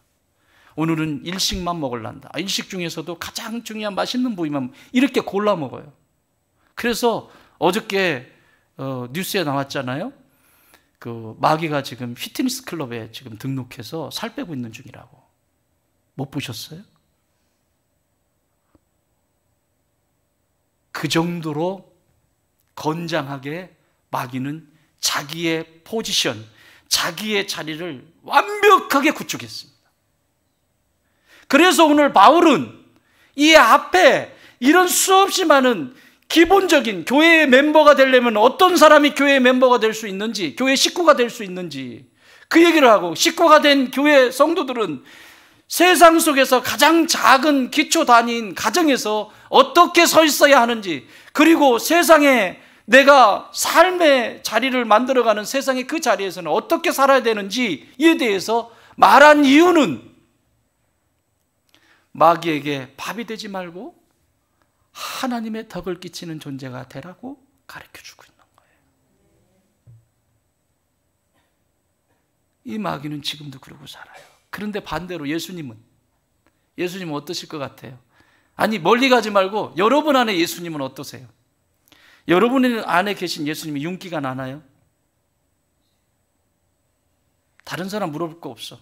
오늘은 일식만 먹을란다. 일식 중에서도 가장 중요한 맛있는 부위만 이렇게 골라 먹어요. 그래서 어저께 뉴스에 나왔잖아요. 그 마귀가 지금 피트니스 클럽에 지금 등록해서 살 빼고 있는 중이라고. 못 보셨어요? 그 정도로 건장하게 마귀는 자기의 포지션, 자기의 자리를 완벽하게 구축했습니다. 그래서 오늘 바울은 이 앞에 이런 수없이 많은 기본적인 교회의 멤버가 되려면 어떤 사람이 교회의 멤버가 될 수 있는지, 교회 식구가 될 수 있는지 그 얘기를 하고, 식구가 된 교회 성도들은 세상 속에서 가장 작은 기초 단위인 가정에서 어떻게 서 있어야 하는지, 그리고 세상에 내가 삶의 자리를 만들어가는 세상의 그 자리에서는 어떻게 살아야 되는지에 대해서 말한 이유는 마귀에게 밥이 되지 말고 하나님의 덕을 끼치는 존재가 되라고 가르쳐주고 있는 거예요. 이 마귀는 지금도 그러고 살아요. 그런데 반대로 예수님은 어떠실 것 같아요? 아니, 멀리 가지 말고 여러분 안에 예수님은 어떠세요? 여러분 안에 계신 예수님이 윤기가 나나요? 다른 사람 물어볼 거 없어.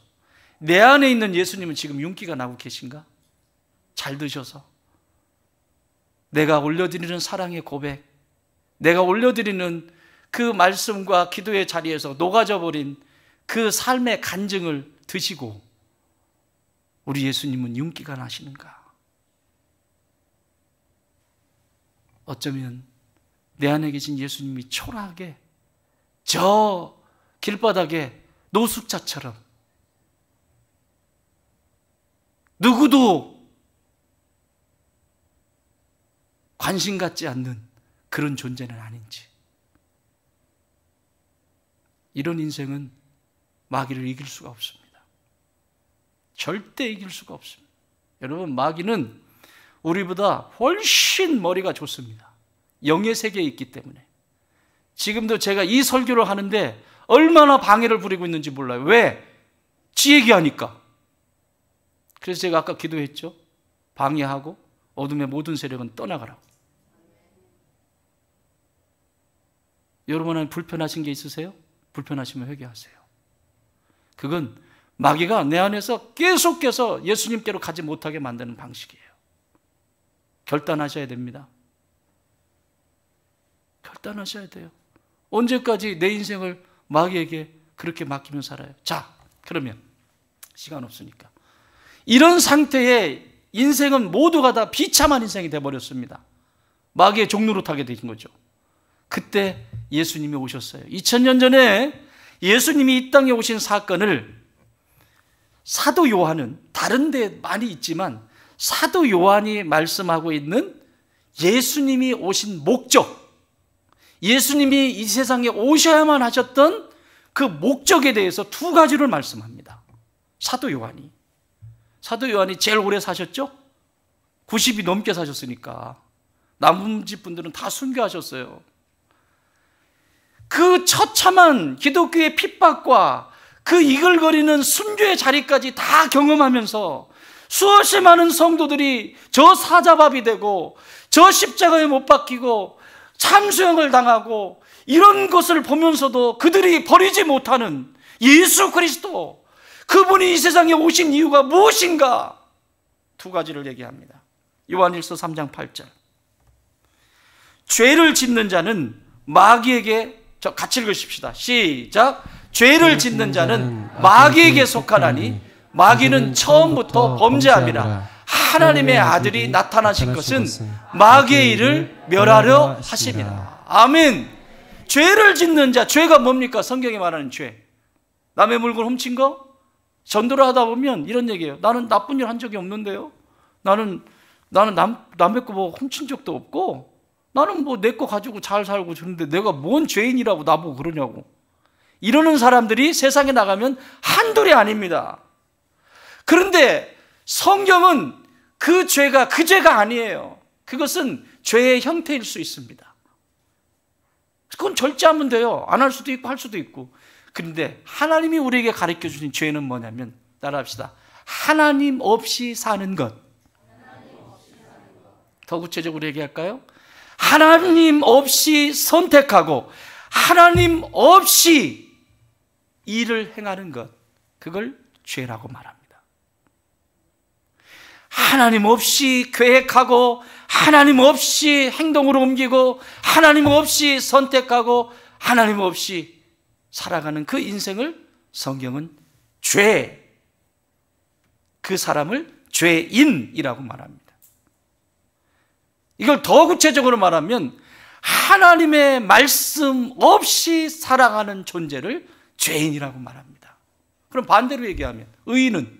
내 안에 있는 예수님은 지금 윤기가 나고 계신가? 잘 드셔서 내가 올려드리는 사랑의 고백, 내가 올려드리는 그 말씀과 기도의 자리에서 녹아져 버린 그 삶의 간증을 드시고 우리 예수님은 윤기가 나시는가? 어쩌면 내 안에 계신 예수님이 초라하게 저 길바닥에 노숙자처럼 누구도 관심 갖지 않는 그런 존재는 아닌지. 이런 인생은 마귀를 이길 수가 없습니다. 절대 이길 수가 없습니다. 여러분, 마귀는 우리보다 훨씬 머리가 좋습니다. 영의 세계에 있기 때문에. 지금도 제가 이 설교를 하는데 얼마나 방해를 부리고 있는지 몰라요. 왜? 지 얘기하니까. 그래서 제가 아까 기도했죠. 방해하고 어둠의 모든 세력은 떠나가라고. 여러분은 불편하신 게 있으세요? 불편하시면 회개하세요. 그건 마귀가 내 안에서 계속해서 예수님께로 가지 못하게 만드는 방식이에요. 결단하셔야 됩니다. 결단하셔야 돼요. 언제까지 내 인생을 마귀에게 그렇게 맡기면 살아요? 자, 그러면 시간 없으니까 이런 상태에 인생은 모두가 다 비참한 인생이 되어버렸습니다. 마귀의 종로로 타게 된 거죠. 그때 예수님이 오셨어요. 2000년 전에 예수님이 이 땅에 오신 사건을 사도 요한은 다른 데 많이 있지만 사도 요한이 말씀하고 있는 예수님이 오신 목적, 예수님이 이 세상에 오셔야만 하셨던 그 목적에 대해서 두 가지를 말씀합니다. 사도 요한이 제일 오래 사셨죠? 90이 넘게 사셨으니까 나머지 분들은 다 순교하셨어요. 그 처참한 기독교의 핍박과 그 이글거리는 순교의 자리까지 다 경험하면서 수없이 많은 성도들이 저 사자밥이 되고 저 십자가에 못 박히고 참수형을 당하고 이런 것을 보면서도 그들이 버리지 못하는 예수 그리스도, 그분이 이 세상에 오신 이유가 무엇인가? 두 가지를 얘기합니다. 요한일서 3장 8절. 죄를 짓는 자는 마귀에게, 같이 읽으십시다. 시작. 죄를 짓는 자는 마귀에게 속하나니 마귀는 처음부터 범죄함이라. 하나님의 아들이 나타나신 것은 마귀의 일을 멸하려 하심이라. 아멘. 죄를 짓는 자, 죄가 뭡니까? 성경이 말하는 죄. 남의 물건 훔친 거? 전도를 하다 보면 이런 얘기예요. 나는 나쁜 일 한 적이 없는데요. 나는 남의 거 뭐 훔친 적도 없고, 나는 뭐 내 거 가지고 잘 살고 그러는데 내가 뭔 죄인이라고 나보고 그러냐고. 이러는 사람들이 세상에 나가면 한둘이 아닙니다. 그런데 성경은 그 죄가 그 죄가 아니에요. 그것은 죄의 형태일 수 있습니다. 그건 절제하면 돼요. 안 할 수도 있고 할 수도 있고. 그런데 하나님이 우리에게 가르쳐 주신 죄는 뭐냐면, 따라합시다. 하나님 없이 사는 것. 더 구체적으로 얘기할까요? 하나님 없이 선택하고 하나님 없이 일을 행하는 것, 그걸 죄라고 말합니다. 하나님 없이 계획하고 하나님 없이 행동으로 옮기고 하나님 없이 선택하고 하나님 없이 살아가는 그 인생을 성경은 죄, 그 사람을 죄인이라고 말합니다. 이걸 더 구체적으로 말하면 하나님의 말씀 없이 살아가는 존재를 죄인이라고 말합니다. 그럼 반대로 얘기하면 의인은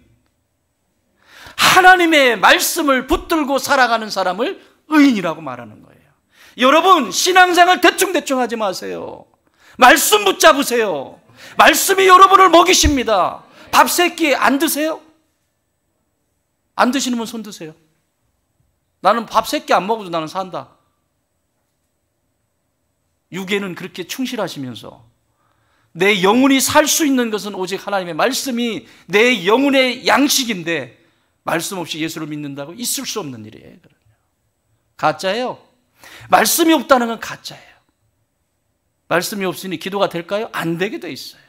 하나님의 말씀을 붙들고 살아가는 사람을 의인이라고 말하는 거예요. 여러분, 신앙생활 대충대충 하지 마세요. 말씀 붙잡으세요. 말씀이 여러분을 먹이십니다. 밥 세 끼 안 드세요? 안 드시는 분 손 드세요. 나는 밥 세 끼 안 먹어도 나는 산다. 육에는 그렇게 충실하시면서 내 영혼이 살 수 있는 것은 오직 하나님의 말씀이 내 영혼의 양식인데, 말씀 없이 예수를 믿는다고 있을 수 없는 일이에요. 가짜예요. 말씀이 없다는 건 가짜예요. 말씀이 없으니 기도가 될까요? 안 되게 돼 있어요.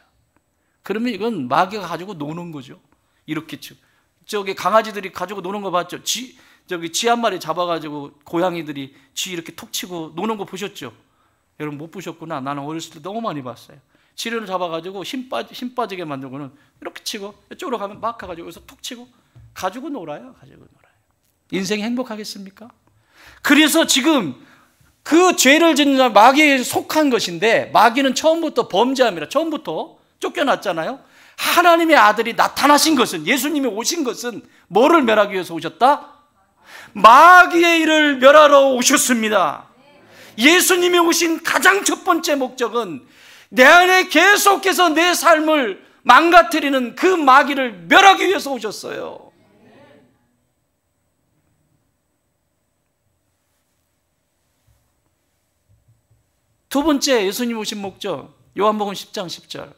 그러면 이건 마귀가 가지고 노는 거죠. 이렇게 저기 강아지들이 가지고 노는 거 봤죠? 쥐 한 마리 잡아가지고 고양이들이 쥐 이렇게 톡 치고 노는 거 보셨죠? 여러분 못 보셨구나. 나는 어렸을 때 너무 많이 봤어요. 쥐를 잡아가지고 힘 빠지게 만들고는 이렇게 치고 이쪽으로 가면 막 가가지고 여기서 톡 치고 가지고 놀아요. 인생이 행복하겠습니까? 그래서 지금 그 죄를 짓는 자는 마귀에 속한 것인데, 마귀는 처음부터 범죄함이라, 처음부터 쫓겨났잖아요. 하나님의 아들이 나타나신 것은, 예수님이 오신 것은 뭐를 멸하기 위해서 오셨다? 마귀의 일을 멸하러 오셨습니다. 예수님이 오신 가장 첫 번째 목적은 내 안에 계속해서 내 삶을 망가뜨리는 그 마귀를 멸하기 위해서 오셨어요. 두 번째 예수님 오신 목적, 요한복음 10장 10절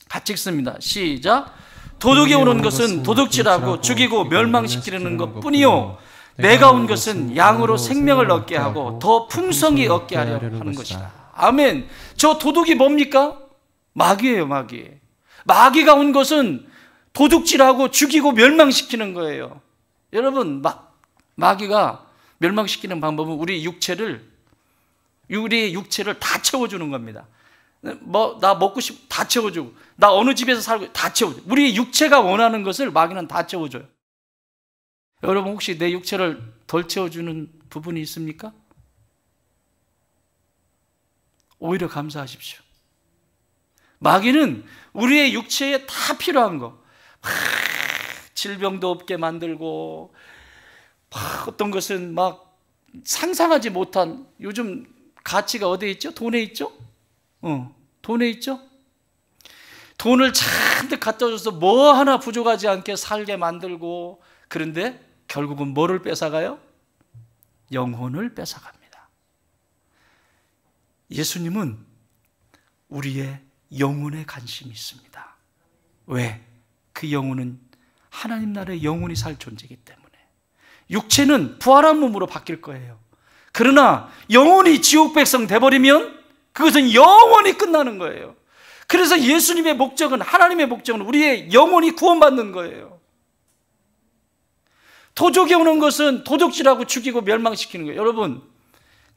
같이 읽습니다. 시작. 도둑이 오는 것은 도둑질하고 죽이고 멸망시키려는 것뿐이요 내가 온 것은 양으로 생명을 얻게 하고 더 풍성히 얻게 하려 하는 것이다. 아멘. 저 도둑이 뭡니까? 마귀예요, 마귀. 마귀가 온 것은 도둑질하고 죽이고 멸망시키는 거예요. 여러분, 마귀가 멸망시키는 방법은 우리 육체를 다 채워주는 겁니다. 나 먹고 싶 다 채워주고, 나 어느 집에서 살고 다 채워줘. 우리 육체가 원하는 것을 마귀는 다 채워줘요. 여러분, 혹시 내 육체를 덜 채워주는 부분이 있습니까? 오히려 감사하십시오. 마귀는 우리의 육체에 다 필요한 거, 질병도 없게 만들고, 어떤 것은 막 상상하지 못한, 요즘 가치가 어디에 있죠? 돈에 있죠? 돈에 있죠? 돈을 잔뜩 갖다 줘서 뭐 하나 부족하지 않게 살게 만들고, 그런데 결국은 뭐를 뺏어가요? 영혼을 뺏어갑니다. 예수님은 우리의 영혼에 관심이 있습니다. 왜? 그 영혼은 하나님 나라의 영혼이 살 존재이기 때문에. 육체는 부활한 몸으로 바뀔 거예요. 그러나 영혼이 지옥 백성 돼버리면 그것은 영원히 끝나는 거예요. 그래서 예수님의 목적은, 하나님의 목적은 우리의 영혼이 구원받는 거예요. 도둑이 오는 것은 도둑질하고 죽이고 멸망시키는 거예요. 여러분,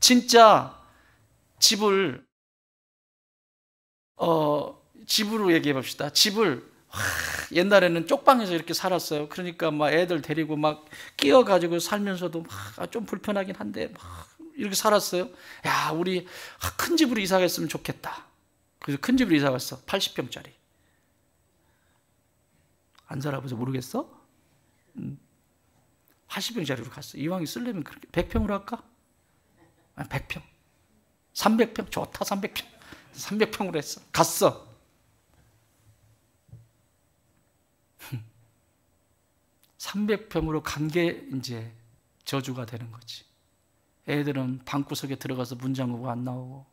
진짜 집으로 얘기해 봅시다. 집을 옛날에는 쪽방에서 이렇게 살았어요. 그러니까 막 애들 데리고 막 끼어가지고 살면서도 막 좀 불편하긴 한데 막 이렇게 살았어요. 야, 우리 큰 집으로 이사 갔으면 좋겠다. 그래서 큰 집으로 이사 갔어. 80평짜리. 안 살아봐서 모르겠어? 80평짜리로 갔어. 이왕이 쓰려면 그렇게 100평으로 할까? 100평. 300평. 좋다, 300평. 300평으로 했어. 갔어. (300평으로) 간 게 이제 저주가 되는 거지. 애들은 방구석에 들어가서 문 잠그고 안 나오고,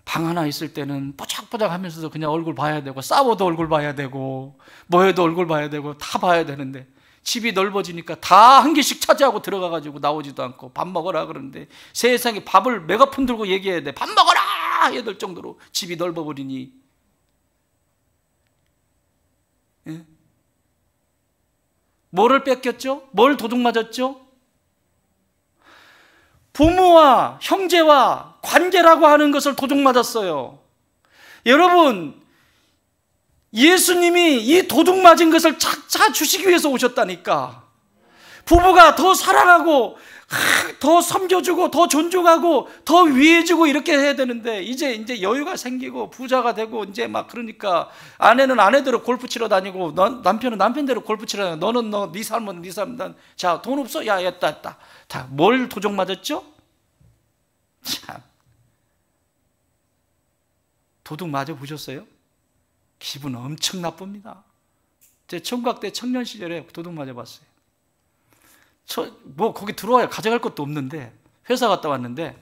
방 하나 있을 때는 뽀짝뽀짝 하면서도 그냥 얼굴 봐야 되고, 싸워도 얼굴 봐야 되고, 뭐 해도 얼굴 봐야 되고, 다 봐야 되는데, 집이 넓어지니까 다 한 개씩 차지하고 들어가가지고 나오지도 않고, 밥 먹어라 그러는데 세상에 밥을 메가폰 들고 얘기해야 돼. 밥 먹어라! 해야 될 정도로 집이 넓어버리니. 예? 뭐를 뺏겼죠? 뭘 도둑 맞았죠? 부모와 형제와 관계라고 하는 것을 도둑 맞았어요. 여러분, 예수님이 이 도둑 맞은 것을 찾아주시기 위해서 오셨다니까. 부부가 더 사랑하고 더 섬겨주고 더 존중하고 더 위해주고 이렇게 해야 되는데, 이제 여유가 생기고 부자가 되고 이제 막, 그러니까 아내는 아내대로 골프 치러 다니고 남편은 남편대로 골프 치러 다니고, 너는 네 삶은 네 삶. 자, 돈 없어? 야, 했다. 다 뭘 도둑 맞았죠? 참, 도둑 맞아 보셨어요? 기분 엄청 나쁩니다. 제 총각 때 청년 시절에 도둑 맞아 봤어요. 거기 들어와야 가져갈 것도 없는데, 회사 갔다 왔는데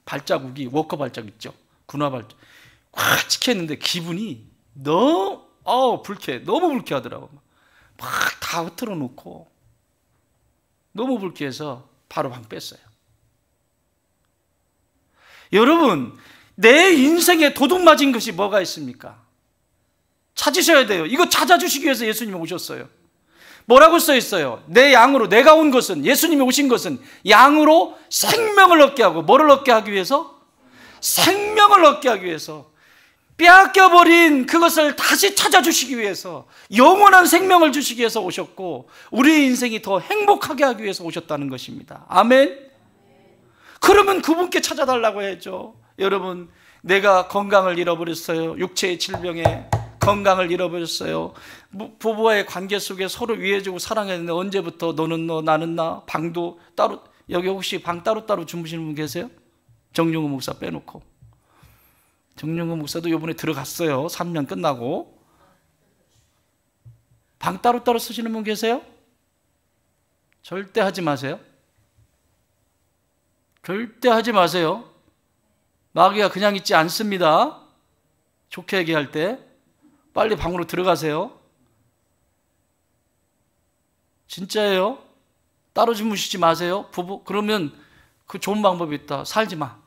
발자국이, 워커 발자국 있죠, 군화 발자국 꽉 찍혀있는데 기분이 너무 불쾌해. 너무 불쾌하더라고. 막 다 흐트러 놓고 너무 불쾌해서 바로 방 뺐어요. 여러분, 내 인생에 도둑 맞은 것이 뭐가 있습니까? 찾으셔야 돼요. 이거 찾아주시기 위해서 예수님이 오셨어요. 뭐라고 써 있어요? 내 양으로, 내가 온 것은, 예수님이 오신 것은 양으로 생명을 얻게 하고, 뭐를 얻게 하기 위해서? 생명을 얻게 하기 위해서, 빼앗겨버린 그것을 다시 찾아주시기 위해서, 영원한 생명을 주시기 위해서 오셨고, 우리의 인생이 더 행복하게 하기 위해서 오셨다는 것입니다. 아멘? 그러면 그분께 찾아달라고 해야죠. 여러분, 내가 건강을 잃어버렸어요. 육체의 질병에 건강을 잃어버렸어요. 부부와의 관계 속에 서로 위해주고 사랑했는데, 언제부터 너는 너 나는 나, 방도 따로, 여기 혹시 방 따로따로 주무시는 분 계세요? 정용우 목사 빼놓고. 정영근 목사도 이번에 들어갔어요. 3년 끝나고. 방 따로따로 쓰시는 분 계세요? 절대 하지 마세요. 절대 하지 마세요. 마귀가 그냥 있지 않습니다. 좋게 얘기할 때 빨리 방으로 들어가세요. 진짜예요. 따로 주무시지 마세요. 부부. 그러면 그 좋은 방법이 있다. 살지 마.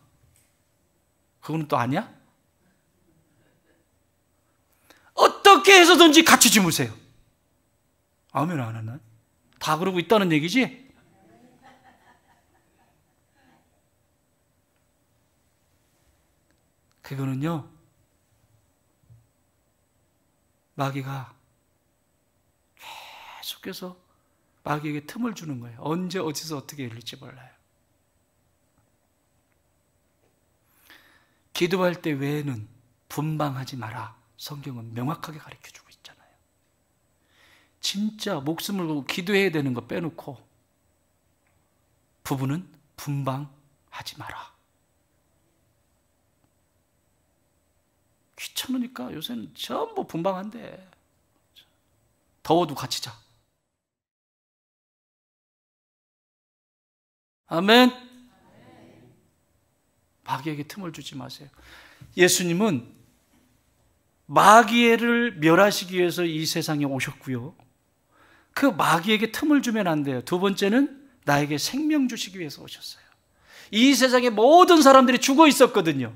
그거는 또 아니야? 어떻게 해서든지 같이 주무세요. 아멘 안 하나? 다 그러고 있다는 얘기지? 그거는요, 마귀가 계속해서 마귀에게 틈을 주는 거예요. 언제 어디서 어떻게 열릴지 몰라요. 기도할 때 외에는 분방하지 마라. 성경은 명확하게 가르쳐주고 있잖아요. 진짜 목숨을 걸고 기도해야 되는 거 빼놓고 부부는 분방하지 마라. 귀찮으니까 요새는 전부 분방한대. 더워도 같이 자. 아멘. 마귀에게 틈을 주지 마세요. 예수님은 마귀를 멸하시기 위해서 이 세상에 오셨고요. 그 마귀에게 틈을 주면 안 돼요. 두 번째는 나에게 생명 주시기 위해서 오셨어요. 이 세상의 모든 사람들이 죽어 있었거든요.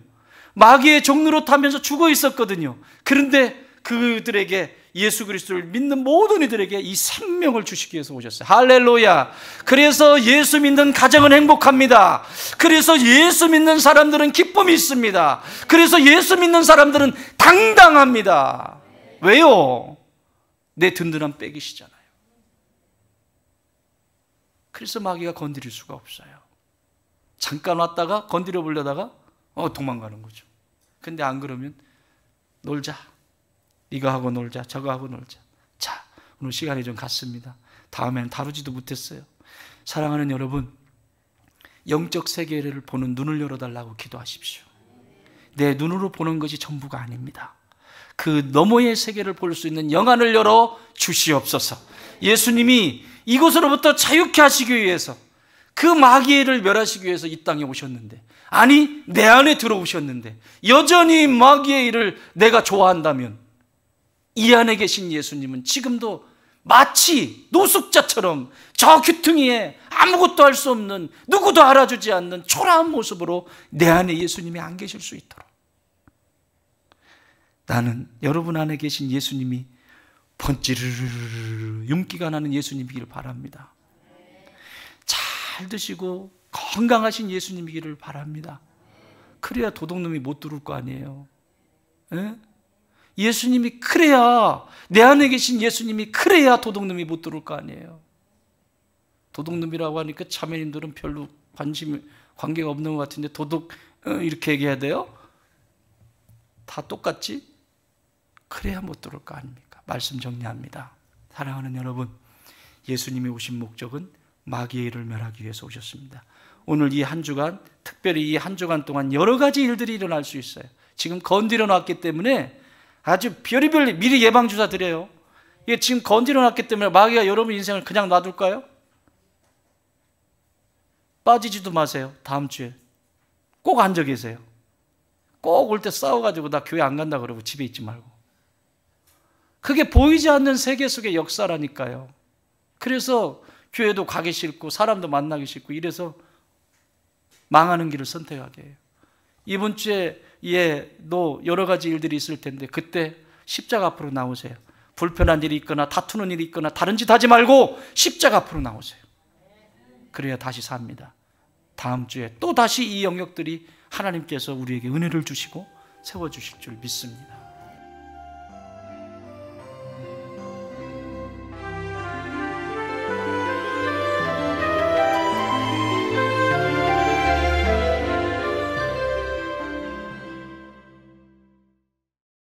마귀의 종로로 타면서 죽어 있었거든요. 그런데 그들에게 예수 그리스도를 믿는 모든 이들에게 이 생명을 주시기 위해서 오셨어요. 할렐루야. 그래서 예수 믿는 가정은 행복합니다. 그래서 예수 믿는 사람들은 기쁨이 있습니다. 그래서 예수 믿는 사람들은 당당합니다. 왜요? 내 든든한 백이시잖아요. 그래서 마귀가 건드릴 수가 없어요. 잠깐 왔다가 건드려 보려다가 도망가는 거죠. 근데 안 그러면 놀자. 이거 하고 놀자. 저거 하고 놀자. 자, 오늘 시간이 좀 갔습니다. 다음에는 다루지도 못했어요. 사랑하는 여러분, 영적 세계를 보는 눈을 열어달라고 기도하십시오. 내 눈으로 보는 것이 전부가 아닙니다. 그 너머의 세계를 볼 수 있는 영안을 열어 주시옵소서. 예수님이 이곳으로부터 자유케 하시기 위해서, 그 마귀를 멸하시기 위해서 이 땅에 오셨는데, 아니 내 안에 들어오셨는데 여전히 마귀의 일을 내가 좋아한다면 이 안에 계신 예수님은 지금도 마치 노숙자처럼 저 귀퉁이에 아무것도 할 수 없는, 누구도 알아주지 않는 초라한 모습으로 내 안에 예수님이 안 계실 수 있도록, 나는 여러분 안에 계신 예수님이 번지르르르 윤기가 나는 예수님이기를 바랍니다. 잘 드시고 건강하신 예수님이기를 바랍니다. 그래야 도둑놈이 못 들어올 거 아니에요. 에? 예수님이 그래야, 내 안에 계신 예수님이 그래야 도둑놈이 못 들어올 거 아니에요. 도둑놈이라고 하니까 자매님들은 별로 관계가 없는 것 같은데 도둑 이렇게 얘기해야 돼요? 다 똑같지? 그래야 못 들어올 거 아닙니까? 말씀 정리합니다. 사랑하는 여러분, 예수님이 오신 목적은 마귀의 일을 멸하기 위해서 오셨습니다. 오늘 이 한 주간, 특별히 이 한 주간 동안 여러 가지 일들이 일어날 수 있어요. 지금 건드려 놨기 때문에 아주 별의별 미리 예방주사 드려요. 이게 지금 건드려 놨기 때문에 마귀가 여러분 인생을 그냥 놔둘까요? 빠지지도 마세요. 다음 주에 꼭 앉아 계세요. 꼭 올 때 싸워가지고 나 교회 안 간다 그러고 집에 있지 말고. 그게 보이지 않는 세계 속의 역사라니까요. 그래서 교회도 가기 싫고 사람도 만나기 싫고 이래서 망하는 길을 선택하게 해요. 이번 주에도 여러 가지 일들이 있을 텐데 그때 십자가 앞으로 나오세요. 불편한 일이 있거나 다투는 일이 있거나 다른 짓 하지 말고 십자가 앞으로 나오세요. 그래야 다시 삽니다. 다음 주에 또 다시 이 영역들이 하나님께서 우리에게 은혜를 주시고 세워주실 줄 믿습니다.